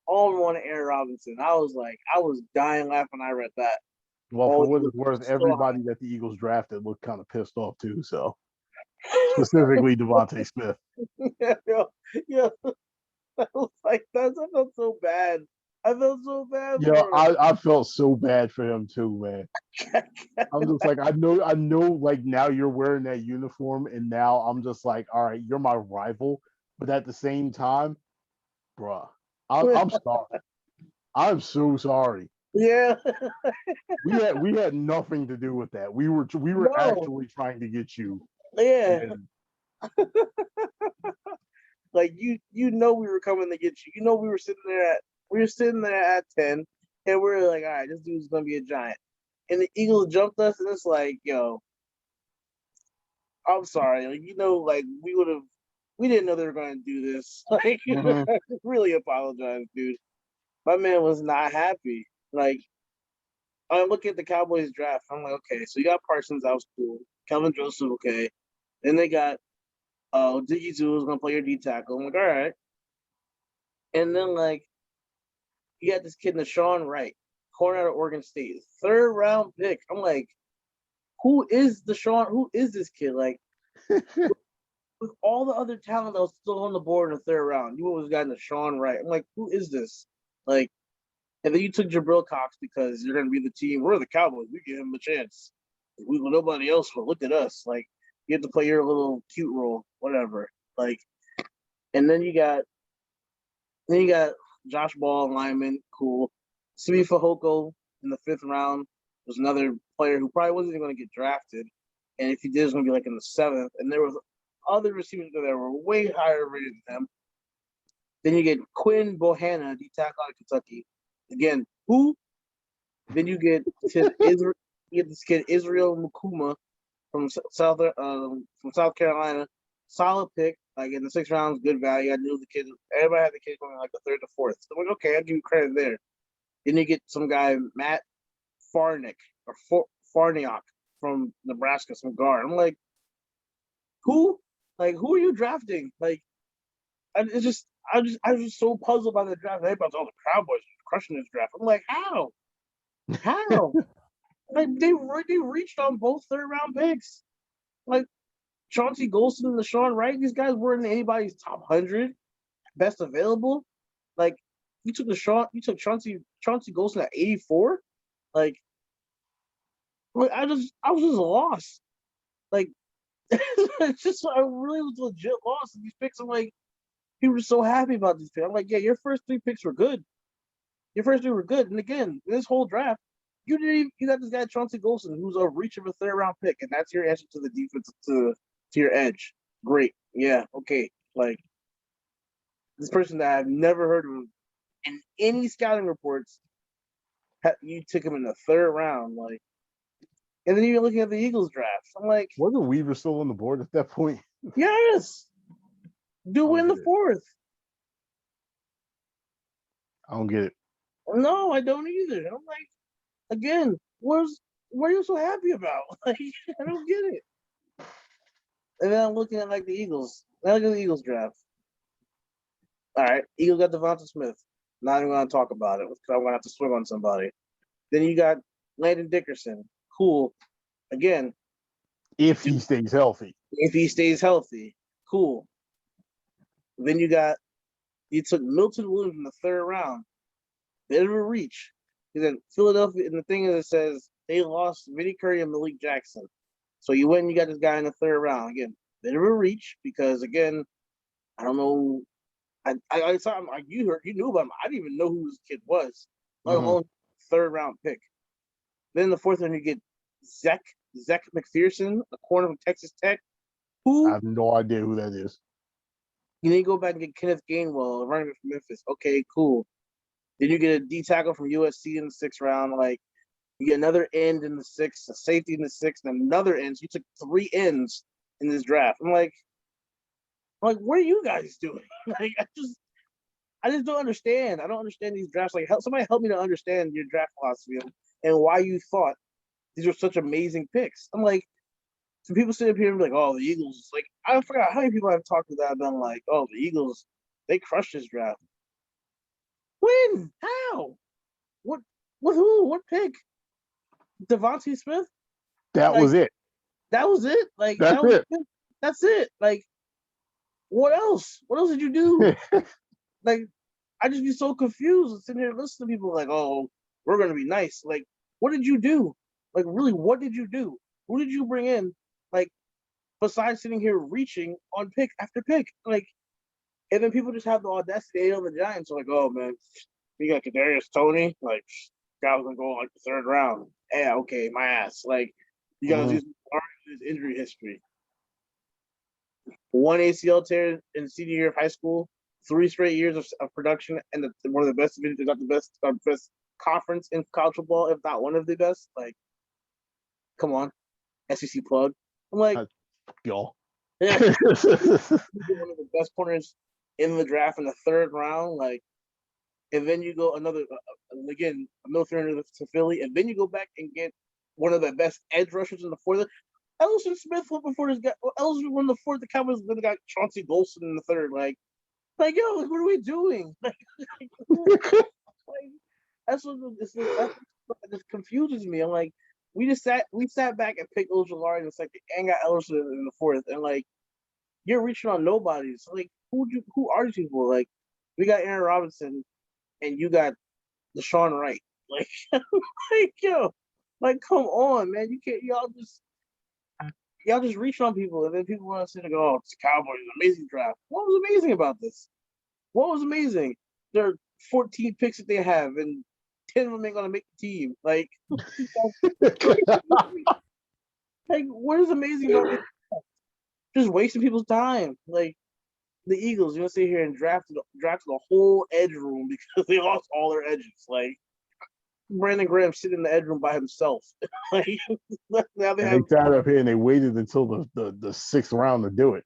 All of them wanted Aaron Robinson. I was dying laughing when I read that. Well, for what it's worth, everybody that the Eagles drafted looked kind of pissed off too. So specifically Devontae Smith. yeah. I was like, I felt so bad. I felt so bad. Yeah, I felt so bad for him too, man. I'm just like, I know, like now you're wearing that uniform, and now I'm just like, all right, you're my rival, but at the same time, bruh, I'm sorry. I'm so sorry. Yeah. we had nothing to do with that. We were actually trying to get you. Yeah. Like we were coming to get you. We were sitting there at 10, and we were like, all right, this dude's gonna be a giant. And the Eagles jumped us, and it's like, yo, I'm sorry. Like, like we didn't know they were gonna do this. Like, really apologize, dude. My man was not happy. Like, I'm looking at the Cowboys draft. I'm like, okay, so you got Parsons, that was cool. Kelvin Joseph, okay. Then they got Diggy Zoo was gonna play your D tackle. I'm like, all right. And then like you got this kid Nashawn Wright, corner out of Oregon State, 3rd round pick. I'm like, who is Deshaun? Who is this kid? Like, with all the other talent that was still on the board in the 3rd round, you always got Nashawn Wright. I'm like, who is this? Like, and then you took Jabril Cox because you're gonna be the team. We're the Cowboys. We give him a chance. Nobody else will. Look at us. Like, you have to play your little cute role, whatever. Like, and then you got Josh Ball, lineman, cool. Simi Fehoko in the 5th round was another player who probably wasn't even going to get drafted, and if he did, it was going to be like in the 7th. And there was other receivers that were way higher rated than him. Then you get Quinn Bohanna, D tackle out of Kentucky. Again, who? Then you get this kid Israel Mukuma from South Carolina. Solid pick. Like in the 6th round, good value. I knew the kid. Everybody had the kid going like the 3rd to 4th. So I'm like, okay, I'll give you credit there. Then you get some guy Matt Farniok Farniok from Nebraska, some guard. I'm like, who? Like, who are you drafting? Like, I was just so puzzled by the draft. Everybody's all the Cowboys crushing this draft. I'm like, how? How? Like they reached on both 3rd round picks. Like Chauncey Golston and Nashawn Wright, these guys weren't in anybody's top 100 best available. Like you took Chauncey Golston at 84. Like I was just lost. Like it's just I really was legit lost in these picks. I'm like, people were so happy about these picks. I'm like, yeah, your first 3 picks were good. Your first 3 were good. And again, in this whole draft, you got this guy Chauncey Golston, who's a reach of a 3rd round pick, and that's your answer to the defense to to your edge. Great. Yeah. Okay. Like this person that I've never heard of in any scouting reports, you took him in the third round. Like, and then you're looking at the Eagles draft. I'm like, Wasn't Weaver still on the board at that point? yes, do in the get it. fourth. I don't get it. No, I don't either. I'm like, again, what are you so happy about? Like, I don't get it. And then I'm looking at like the Eagles. I look at the Eagles draft. All right, Eagles got Devonta Smith. Not even gonna talk about it because I'm gonna have to swing on somebody. Then you got Landon Dickerson. Cool. Again, If he stays healthy. if he stays healthy, cool. Then you took Milton Williams in the third round. Bit of a reach. And then Philadelphia, and the thing is, it says they lost Vinny Curry and Malik Jackson. So you went and you got this guy in the third round. Again, bit of a reach because again, I don't know. I saw him. You knew about him. I didn't even know who this kid was, let alone third round pick. Then in the fourth round you get Zach McPherson, a corner from Texas Tech. Who I have no idea who that is. you need to go back and get Kenneth Gainwell, a running back from Memphis. Okay, cool. Then you get a D tackle from USC in the sixth round. Like you get another end in the sixth, a safety in the sixth, and another end. So you took 3 ends in this draft. I'm like, what are you guys doing? Like I just don't understand. I don't understand these drafts. Like somebody help me to understand your draft philosophy and why you thought these are such amazing picks. I'm like, some people sit up here and be like, "Oh, the Eagles." Like, I forgot how many people I've talked to that have been like, "Oh, the Eagles, they crushed this draft." When? How? What? With who? What pick? Devontae Smith? That Like was it. that was it. Like That's that was it. it. That's it. Like what else? What else did you do? Like I just be so confused sitting here listening to people like, "Oh, we're gonna be nice." Like, what did you do? Like, really, what did you do? Who did you bring in? Like, besides sitting here reaching on pick after pick, like, and then people just have the audacity to hate on the Giants. Like, oh man, you got Kadarius Toney, like, guy was gonna go like the third round. Yeah, okay, my ass. Like, you guys use his injury history. 1 ACL tear in senior year of high school, 3 straight years of production, and one of the best divisions, not the best conference in college football, if not one of the best. Like, come on, SEC plug. I'm like, Y'all. yeah, one of the best corners in the draft in the third round. Like, and then you go another again, another to Philly, and then you go back and get one of the best edge rushers in the fourth. Ellison Smith went before this guy. Ellison won the fourth. The Cowboys then got Chauncey Golston in the third. Like yo, like, what are we doing? Like, that's what that just confuses me. I'm like, we sat back and picked Ojulari in the second and got Ellison in the fourth, and like you're reaching on nobody. So like, who are these people? Like, we got Aaron Robinson, and you got Deshaun Wright. Like, like yo, like come on, man, you can't y'all just reach on people, and then people want to sit and go, "Oh, it's the Cowboys, amazing draft." What was amazing about this? What was amazing? There are 14 picks that they have, and 10 of them ain't gonna make the team. Like, like what is amazing about this? Just wasting people's time. Like the Eagles, you're gonna sit here and drafted the whole edge room because they lost all their edges. Like Brandon Graham sitting in the edge room by himself. Like now they And have. they sat up here and they waited until the sixth round to do it.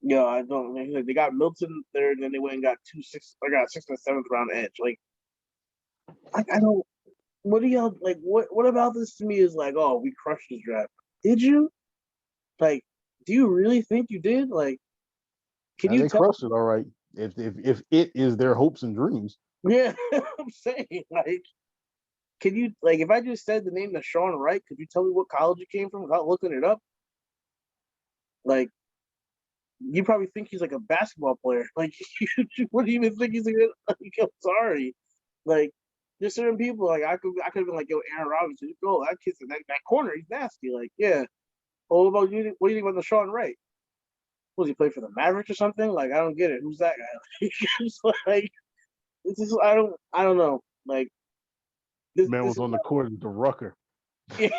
Yeah, I don't. Like, they got Milton third, and then they went and got 6th and 7th round edge. Like I don't. What do y'all like? What about this to me is like, oh, we crushed this draft. Did you? Like, do you really think you did? Like, can And you they tell? crushed it all right. If it is their hopes and dreams. Yeah, I'm saying like, can you like if I just said the name of Sean Wright, could you tell me what college he came from without looking it up? Like, you probably think he's like a basketball player. Like, you wouldn't even think he's a good. Like, I'm sorry. Like, there's certain people like I could have been like, yo, Aaron Robinson, you go, that kid's in that corner, he's nasty. Like, yeah. Well, what about you? What do you think about the Sean Wright? Was he play for the Mavericks or something? Like, I don't get it. Who's that guy? It's like, it's just I don't know. Like, Man this was is on the court with the Rucker. yeah.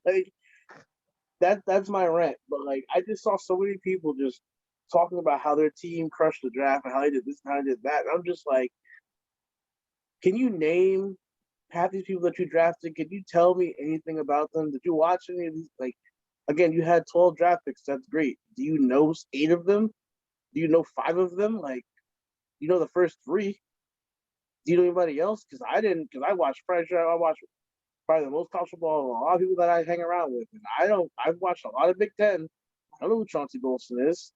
Like, that's my rant. But like, I just saw so many people just talking about how their team crushed the draft and how they did this and how they did that. And I'm just like, can you name half these people that you drafted? Can you tell me anything about them? Did you watch any of these? Like, again, you had 12 draft picks. That's great. Do you know 8 of them? Do you know 5 of them? Like, you know the first 3. Do you know anybody else? Because I didn't. Because I watched I watched probably the most college football of a lot of people that I hang around with. And I don't. I've watched a lot of Big Ten. I don't know who Chauncey Golston is.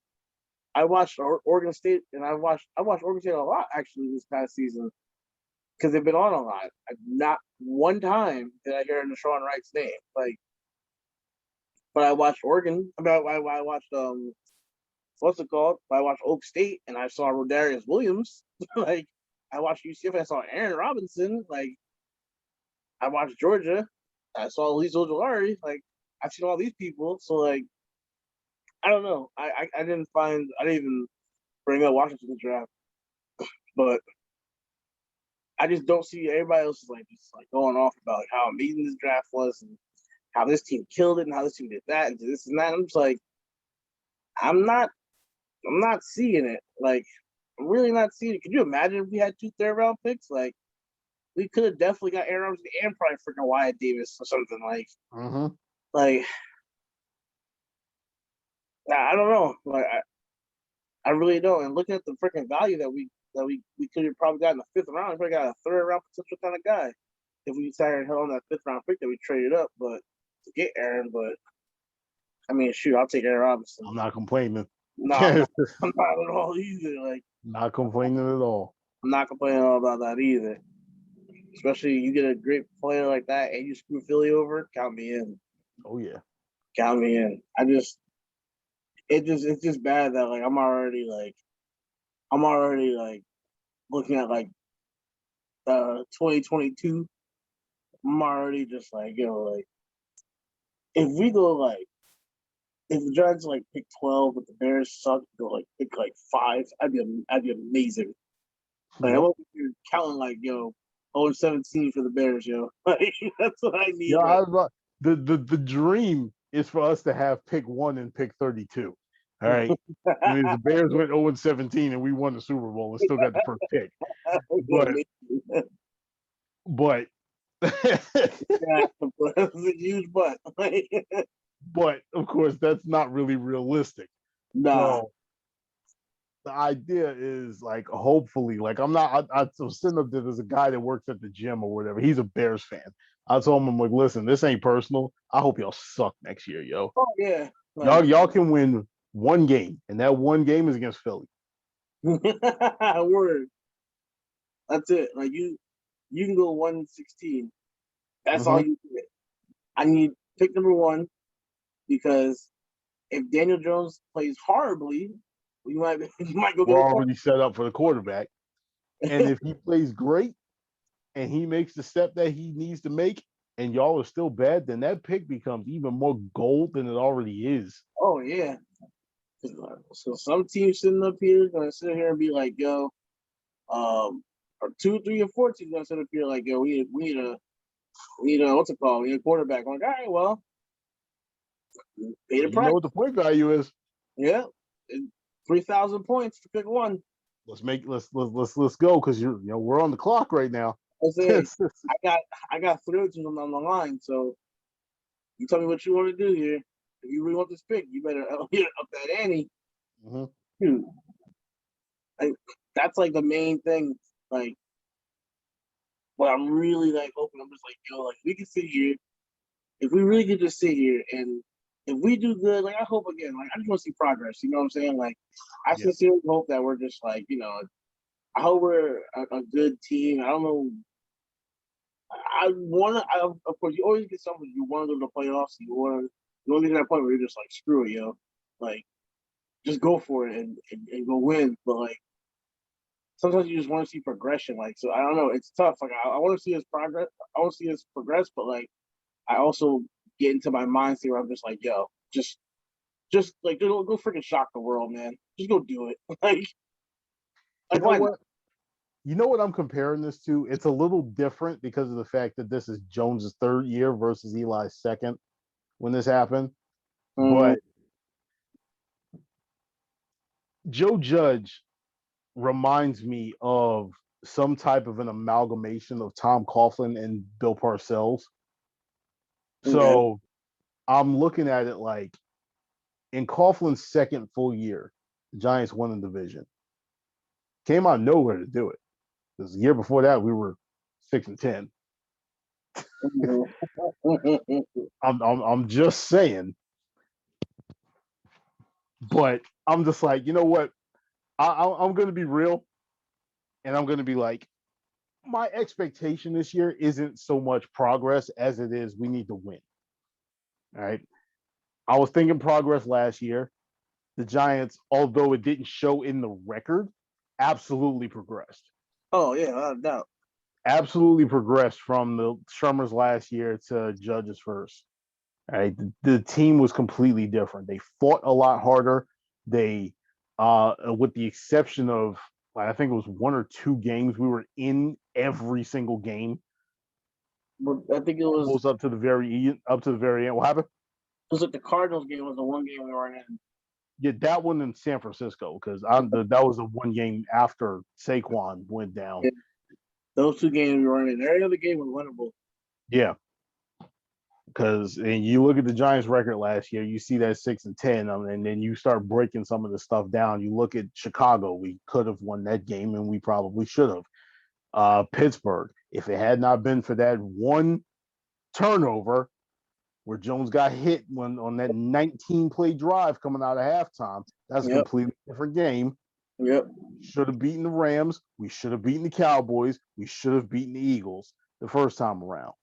I watched Oregon State, and I watched Oregon State a lot actually this past season because they've been on a lot. Not one time did I hear Deshaun Wright's name. Like, but I watched Oregon. I watched what's it called? I watched Oak State, and I saw Rodarius Williams. Like, I watched UCF, and I saw Aaron Robinson. Like, I watched Georgia. I saw Elise Ojolari. Like, I've seen all these people. So like, I don't know. I didn't even bring up Washington's draft, but I just don't see everybody else is like just like going off about like how amazing this draft was and how this team killed it and how this team did that and did this and that. I'm just like, I'm not seeing it. Like, I'm really not seeing it. Could you imagine if we had 2 third-round picks? Like, we could have definitely got Aaron Robinson and probably freaking Wyatt Davis or something like. Like, I don't know. Like, I really don't. And looking at the freaking value that we could have probably got in the 5th round, we probably got a 3rd-round potential kind of guy if we decided to hell on that 5th-round pick that we traded up, but to get Aaron. But I mean, shoot, I'll take Aaron Robinson. I'm not complaining. No, I'm not at all either. Like, not complaining at all. I'm not complaining at all about that either. Especially you get a great player like that and you screw Philly over, count me in. Oh yeah. Count me in. It's just bad that like I'm already like looking at like 2022. I'm already just like, like if we go like if the Giants like pick 12 but the Bears suck, go like pick like 5, I'd be amazing. Like, I'm over here counting like 0-17 for the Bears, Like, that's what I need. Yeah, right. The dream is for us to have pick 1 and pick 32. All right. I mean, the Bears went 0-17 and we won the Super Bowl and still got the first pick. But yeah, that's a huge but. But of course, that's not really realistic. Nah. So the idea is like, hopefully, like I'm sitting up there. There's a guy that works at the gym or whatever. He's a Bears fan. I told him, I'm like, listen, this ain't personal. I hope y'all suck next year, yo. Oh yeah. Like, y'all can win one game, and that one game is against Philly. Word. That's it. Like you can go 1-16. That's all you get. I need pick number 1 because if Daniel Jones plays horribly, you might go. We're already set up for the quarterback, and if he plays great and he makes the step that he needs to make, and y'all are still bad, then that pick becomes even more gold than it already is. Oh yeah. So some teams sitting up here gonna sit here and be like, or 2, 3, and 4 teams gonna sit up here like, we need a what's it called? We need a quarterback. I'm like, all right, well, pay the price. You know what the point value is? Yeah, 3,000 points to pick 1. Let's go because we're on the clock right now. I got 3 teams on the line, so you tell me what you want to do here. If you really want this pick, you better up that ante. Like, that's like the main thing. Like, what I'm really like hoping, I'm just like, like we can sit here. If we really could just sit here and if we do good, like I hope again, like I just want to see progress. You know what I'm saying? Like I sincerely hope that we're just like, I hope we're a good team. I don't know. Of course, you always get something. You want to go to the playoffs. You want to get to that point where you're just like, screw it, like just go for it and go win. But like sometimes you just want to see progression. Like, so I don't know. It's tough. Like I want to see his progress. I want to see his progress, but like I also get into my mindset where I'm just like, just like go freaking shock the world, man. Just go do it. Like why not? You know what I'm comparing this to? It's a little different because of the fact that this is Jones' 3rd year versus Eli's 2nd when this happened. But Joe Judge reminds me of some type of an amalgamation of Tom Coughlin and Bill Parcells. So I'm looking at it like in Coughlin's second full year, the Giants won the division. Came out of nowhere to do it. Because the year before that, we were 6-10. I'm just saying. But I'm just like, you know what? I'm going to be real, and I'm going to be like, my expectation this year isn't so much progress as it is we need to win. All right. I was thinking progress last year. The Giants, although it didn't show in the record, absolutely progressed. Oh yeah, without a doubt. Absolutely progressed from the Shermers last year to Judge's first. All right. The team was completely different. They fought a lot harder. They, with the exception of, I think it was 1 or 2 games, we were in every single game. But I think it was up to the very end. What happened? It was like the Cardinals game was the one game we weren't in. Yeah, that one in San Francisco because that was the one game after Saquon went down. Yeah. Those 2 games we weren't in. Every other game was winnable. Yeah, because and you look at the Giants' record last year, you see that 6-10, and then you start breaking some of the stuff down. You look at Chicago, we could have won that game, and we probably should have. Pittsburgh, if it had not been for that one turnover where Jones got hit on that 19-play drive coming out of halftime, that's a completely different game. Yep. Should have beaten the Rams. We should have beaten the Cowboys. We should have beaten the Eagles the first time around.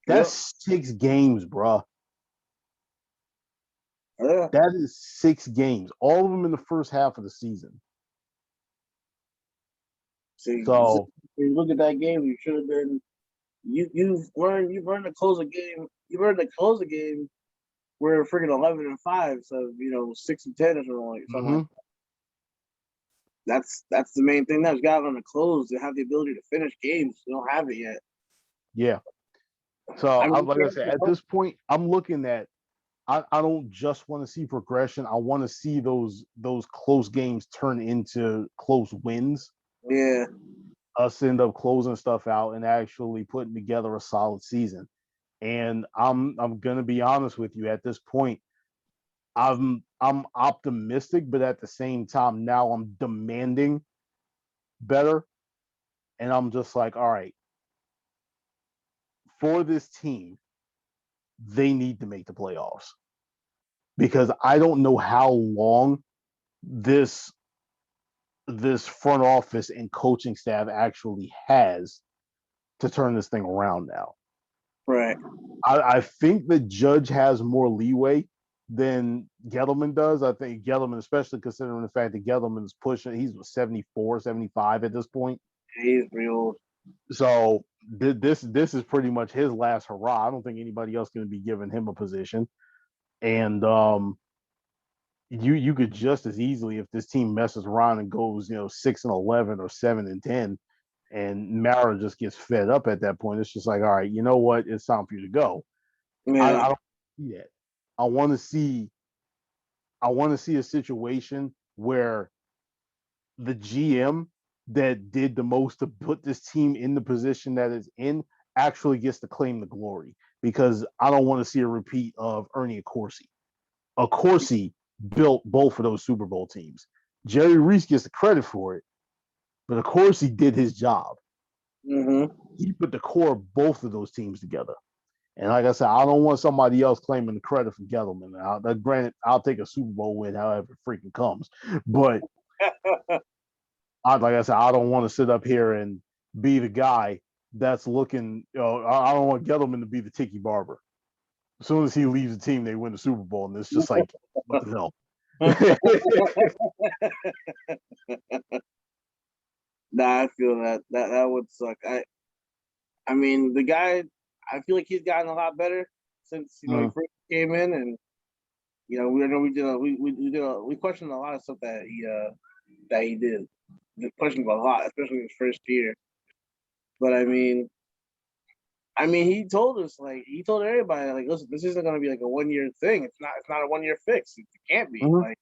That's 6 games, bro. Yeah. That is 6 games, all of them in the first half of the season. See, so you look at that game, you should have been. You've learned to close a game. You learned to close a game. We're freaking 11-5, so 6-10 or something like that. That's the main thing. That's got on the close. They have the ability to finish games. They don't have it yet. Yeah. So like I said, at this point, I'm looking at. I don't just want to see progression. I want to see those close games turn into close wins. Yeah. Us end up closing stuff out and actually putting together a solid season. And I'm gonna be honest with you. At this point, I'm optimistic, but at the same time, now I'm demanding better. And I'm just like, all right, for this team, they need to make the playoffs. Because I don't know how long this front office and coaching staff actually has to turn this thing around now. Right. I think the Judge has more leeway than Gettleman does. I think Gettleman, especially considering the fact that Gettleman is pushing, he's 74, 75 at this point. He's real. So this is pretty much his last hurrah. I don't think anybody else going to be giving him a position. And you could just as easily, if this team messes around and goes 6-11 or 7-10, and Mara just gets fed up at that point, it's just like, all right, you know what, it's time for you to go. Yeah. I don't see that. I want to see a situation where the GM that did the most to put this team in the position that it's in actually gets to claim the glory, because I don't want to see a repeat of Ernie Accorsi. Accorsi built both of those Super Bowl teams. Jerry Reese gets the credit for it, but Accorsi did his job. Mm-hmm. He put the core of both of those teams together. And like I said, I don't want somebody else claiming the credit for Gettleman. Granted, I'll take a Super Bowl win however it freaking comes. But like I said, I don't want to sit up here and be the guy that's looking, I don't want Gettleman to be the Tiki Barber. As soon as he leaves the team, they win the Super Bowl. And it's just like, what the hell? Nah, I feel that. That would suck. I mean, the guy, I feel like he's gotten a lot better since he first came in, and we questioned a lot of stuff that he did. We questioned a lot, especially his first year. But I mean, I mean, he told everybody, like, listen, this isn't gonna be like a 1 year thing. It's not a 1 year fix. It can't be. Mhm.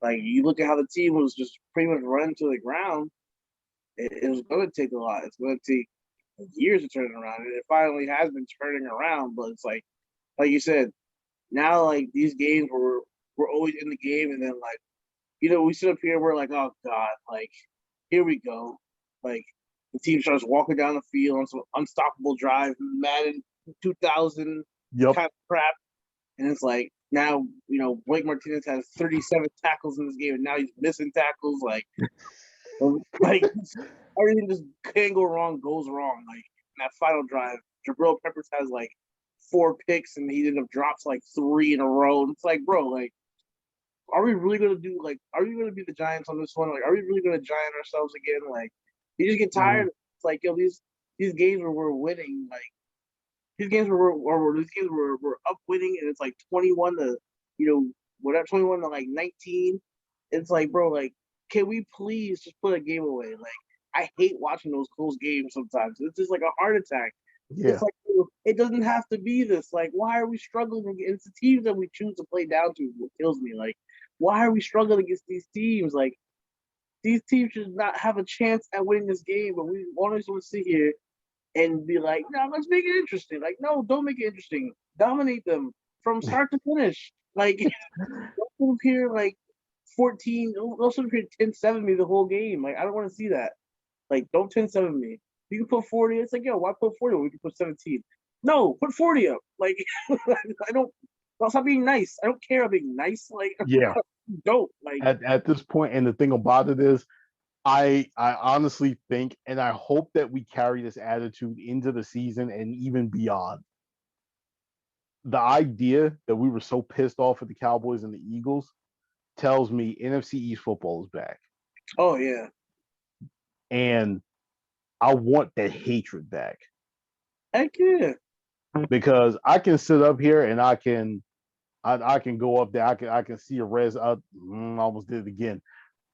Like you look at how the team was just pretty much run to the ground. It was gonna take a lot. It's gonna take years to turn it around. And it finally has been turning around, but it's like you said, now like these games where we're always in the game and then like, we sit up here, we're like, oh God, like here we go. Like the team starts walking down the field on some unstoppable drive, Madden 2000 Yep. kind of crap. And it's like now, Blake Martinez has 37 tackles in this game, and now he's missing tackles. Like everything just can go wrong, goes wrong. Like in that final drive, Jabril Peppers has like 4 picks, and he ended up drops like 3 in a row. And it's like, bro, like, are we really gonna do like? Are we gonna be the Giants on this one? Like, are we really gonna giant ourselves again? Like, you just get tired. Mhm. It's like, yo, these games where we're winning, like these games where we're up winning, and it's like 21 to, whatever, 21 to like 19. It's like, bro, like, can we please just put a game away? Like, I hate watching those close games sometimes. It's just like a heart attack. It's Yeah. like, it doesn't have to be this. Like, why are we struggling? It's the teams that we choose to play down to what kills me. Like, why are we struggling against these teams? Like, these teams should not have a chance at winning this game, but we always want to sit here and be like, no, let's make it interesting. Like, no, don't make it interesting. Dominate them from start to finish. Like, don't sit up here like 14, don't sit up here 10-7 me the whole game. Like, I don't want to see that. Like, don't 10-7 me. You can put 40. It's like, yo, why put 40 when we can put 17? No, put 40 up. Like, I don't, stop being nice. I don't care about being nice. Like, Yeah. don't. Like, At this point, and the thing about it is, I honestly think, and I hope that we carry this attitude into the season and even beyond. The idea that we were so pissed off at the Cowboys and the Eagles tells me NFC East football is back, oh, yeah. and I want that hatred back Heck yeah. because I can sit up here and I can go up there. I can see a res. I almost did it again.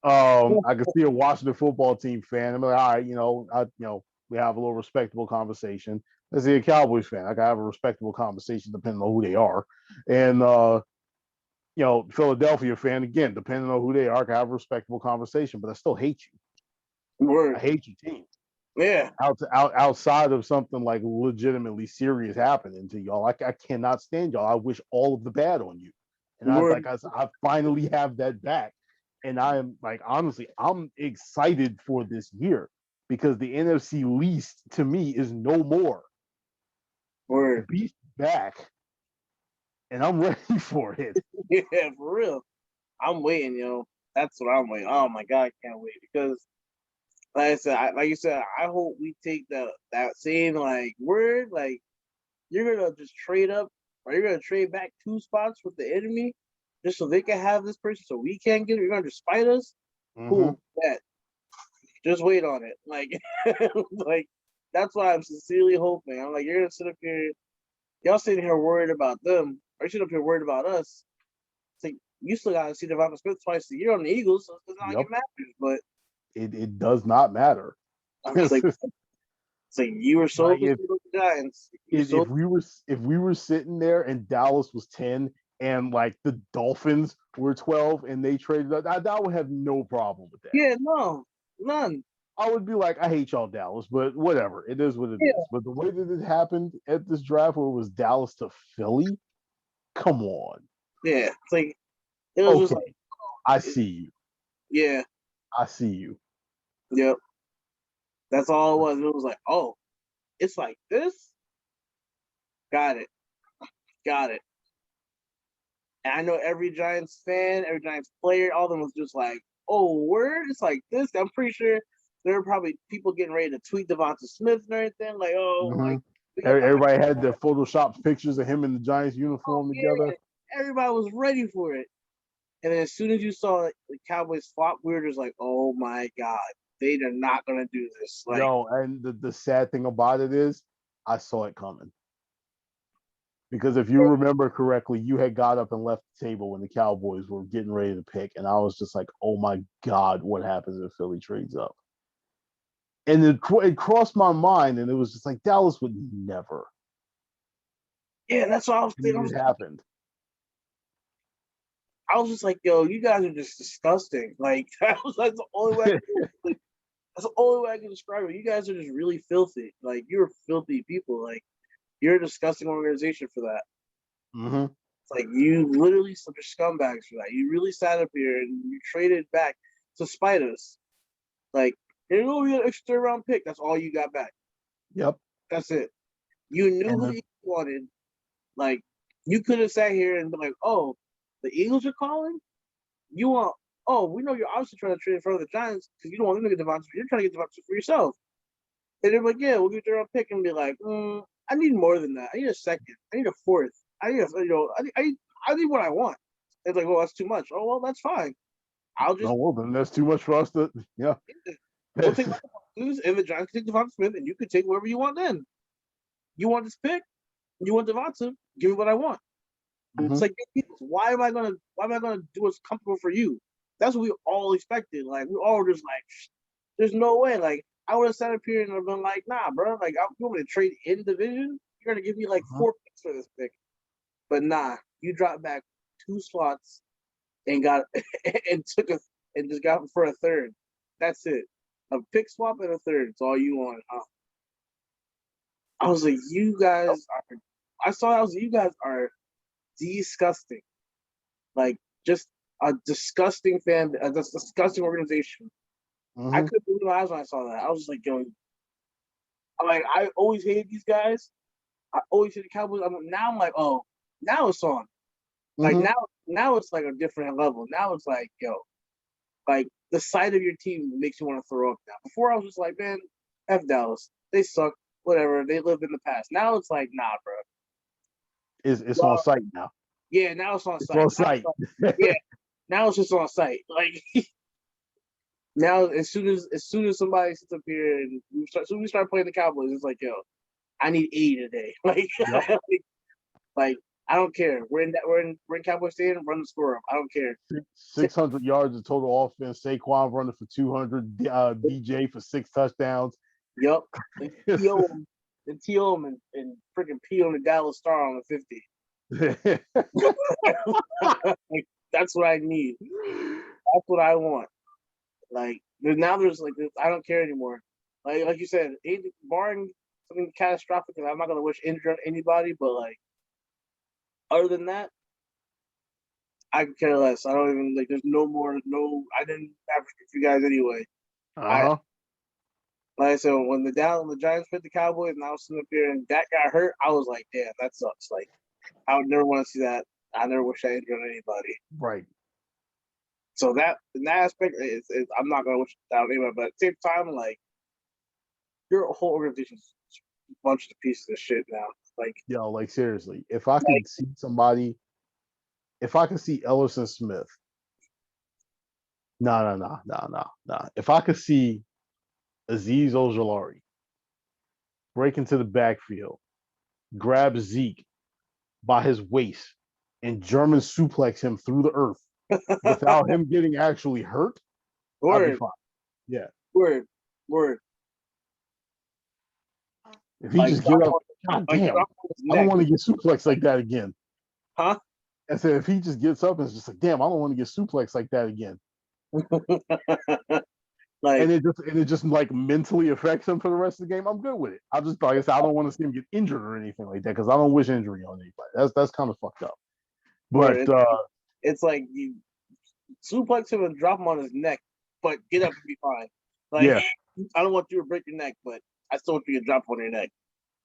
I can see a Washington football team fan. I'm like, all right, we have a little respectable conversation. Let's see a Cowboys fan. I can have a respectable conversation depending on who they are. And Philadelphia fan, again, depending on who they are, I can have a respectable conversation, but I still hate you. I Word. hate your team. Yeah. Outside of something like legitimately serious happening to y'all, I cannot stand y'all. I wish all of the bad on you. And Word. I finally have that back. And I am like, honestly, I'm excited for this year because the NFC least to me is no more. The Word. beast back, and I'm ready for it. Yeah, for real. I'm waiting, That's what I'm waiting. Oh my God, I can't wait because, like you said, I hope we take that same like word, like you're gonna just trade up or you're gonna trade back 2 spots with the enemy just so they can have this person, so we can't get it. You're gonna just spite us. Mm-hmm. Cool, bet. Just wait on it. Like, like that's what I'm sincerely hoping. I'm like, you're gonna sit up here, y'all sitting here worried about them, or you sit up here worried about us. It's like you still gotta see Devonta Smith twice a year on the Eagles, so it's not like Yep. it matters. But It does not matter. I'm just like, you were so Like pissed with the Giants. if we were sitting there and Dallas was 10 and like the Dolphins were 12 and they traded up, I would have no problem with that. Yeah, no, none. I would be like, I hate y'all, Dallas, but whatever. It is what it Yeah. is. But the way that it happened at this draft, where it was Dallas to Philly, come on. Yeah, it's like it was just Okay, like, I see you. yeah, I see you. yep. That's all it was. It was like, oh, it's like this. Got it, got it. And I know every Giants fan, every Giants player, all of them was just like, oh, word, it's like this. I'm pretty sure there were probably people getting ready to tweet Devonta Smith and everything, like, oh, Mm-hmm. like we got Everybody had their Photoshop pictures of him in the Giants oh, uniform yeah. together. Everybody was ready for it. And then as soon as you saw the Cowboys flop, we were just like, oh my God, they are not gonna do this. Like, Yo, and the sad thing about it is, I saw it coming. Because if you remember correctly, you had got up and left the table when the Cowboys were getting ready to pick, and I was just like, "Oh my God, what happens if Philly trades up?" And it crossed my mind, and it was just like Dallas would never. Yeah, that's what I was And thinking. it happened. I was just like, yo, you guys are just disgusting. Like that's the only way. That's the only way I can describe it. You guys are just really filthy. Like you're filthy people. Like you're a disgusting organization for that. Mm-hmm. It's like you literally such scumbags for that. You really sat up here and you traded back to spite us. Like, here you go, we got an extra round pick. That's all you got back. Yep. That's it. You knew And who you wanted. Like, you could have sat here and been like, oh, the Eagles are calling? You want, oh, we know you're obviously trying to trade in front of the Giants because you don't want them to get Devontae. You're trying to get Devontae for yourself. And they're like, yeah, we'll get your own pick and be like, I need more than that. I need a second. I need a fourth. I need I need what I want. It's like, well, that's too much. Oh, well, that's fine. I'll just well, then that's too much for us to. Yeah. we'll take and the Giants can take Devontae Smith, and you can take whatever you want. Then you want this pick, you want Devontae, give me what I want. Mm-hmm. It's like, why am I gonna do what's comfortable for you? That's what we all expected. Like we all were just like, there's no way. Like I would have sat up here and I've been like, nah, bro. Like I'm going to trade in division. You're gonna give me like 4 picks for this pick, but nah, you dropped back 2 slots and got and took a and just got for a third. That's it. A pick swap and a third. It's all you want. I was like, you guys are. I saw. I was. You guys are disgusting. Like just a disgusting disgusting organization. Mm-hmm. I couldn't believe my eyes when I saw that. I was just like, going. I'm like, I always hated these guys. I always hated the Cowboys. Now I'm like, oh, now it's on. Like now it's like a different level. Now it's like, yo, like the sight of your team makes you want to throw up now. Before I was just like, man, F Dallas. They suck. Whatever. They lived in the past. Now it's like, nah, bro. It's on site now. Yeah, now it's on It's site. on site. Yeah. Now it's just on site. Like now as soon as somebody sits up here and as soon as we start playing the Cowboys, it's like, yo, I need 80 today. Like, Yep. like I don't care. We're in Cowboy Stadium, run the score up. I don't care. 600 yards of total offense. Saquon running for 200. DJ for 6 touchdowns. Yep. And T.O. and freaking P on the Dallas Star on the 50. Like, that's what I need. That's what I want. Like there's like this, I don't care anymore. Like you said, barring something catastrophic, and I'm not gonna wish injury on anybody, but like other than that, I could care less. I don't even like. There's no more. No, I didn't advocate for you guys anyway. Like I said, when the Giants played the Cowboys, and I was sitting up here and that got hurt, I was like, damn, that sucks. Like I would never want to see that. I never wish I injured on anybody. Right. So that in that aspect, I'm not gonna wish it down anybody. But at the same time, like your whole organization's a bunch of pieces of shit now. Like, yo, like seriously, if I could see somebody, if I could see Ellison Smith, no. If I could see Azeez Ojulari break into the backfield, grab Zeke by his waist, and German suplex him through the earth without him getting actually hurt, I'd be fine. Yeah. Word. If he just get up, God damn, I don't want to get suplexed like that again. Huh? I said, if he just gets up and it's just like, damn, I don't want to get suplexed like that again. Like, and it just like mentally affects him for the rest of the game. I'm good with it. I just like I said, I don't want to see him get injured or anything like that because I don't wish injury on anybody. That's kind of fucked up. But it's like you suplex him and drop him on his neck, but get up and be fine. Like, yeah. I don't want you to break your neck, but I still want you to drop on your neck.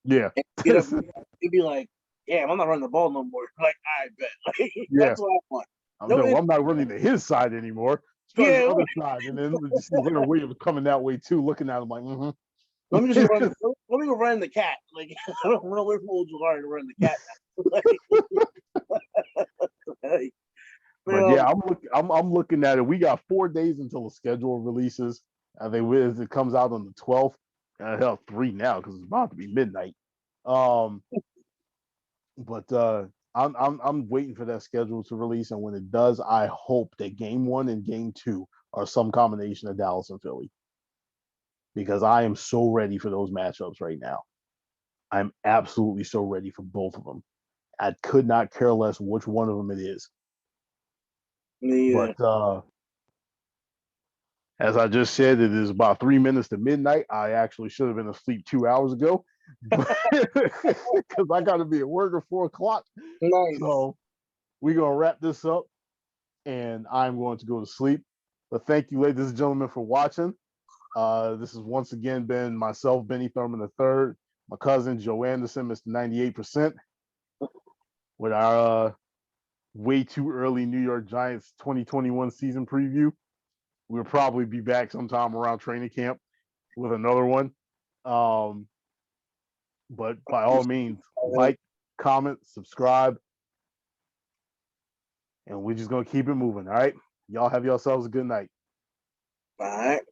Yeah. And get up and be like, damn, I'm not running the ball no more. Like, I bet. Like, that's what I want. I'm not running to his side anymore. Start the other side, and then just Leonard Williams coming that way too, looking at him like, Let me just run. Let me go run the cat. Like I don't know where Ojulari to run the cat. But yeah, I'm looking at it. We got 4 days until the schedule releases. I think it comes out on the 12th. Hell, 3 now because it's about to be midnight. But I'm waiting for that schedule to release, and when it does, I hope that game 1 and game 2 are some combination of Dallas and Philly. because I am so ready for those matchups right now. I'm absolutely so ready for both of them. I could not care less which one of them it is. Yeah. But as I just said, it is about 3 minutes to midnight. I actually should have been asleep 2 hours ago because I got to be at work at 4 o'clock. Nice. So we're going to wrap this up and I'm going to go to sleep. But thank you, ladies and gentlemen, for watching. This has once again been myself, Benny Thurman III, my cousin, Joe Anderson, Mr. 98%, with our way too early New York Giants 2021 season preview. We'll probably be back sometime around training camp with another one. But by all means, like, comment, subscribe, and we're just going to keep it moving. All right. Y'all have yourselves a good night. All right.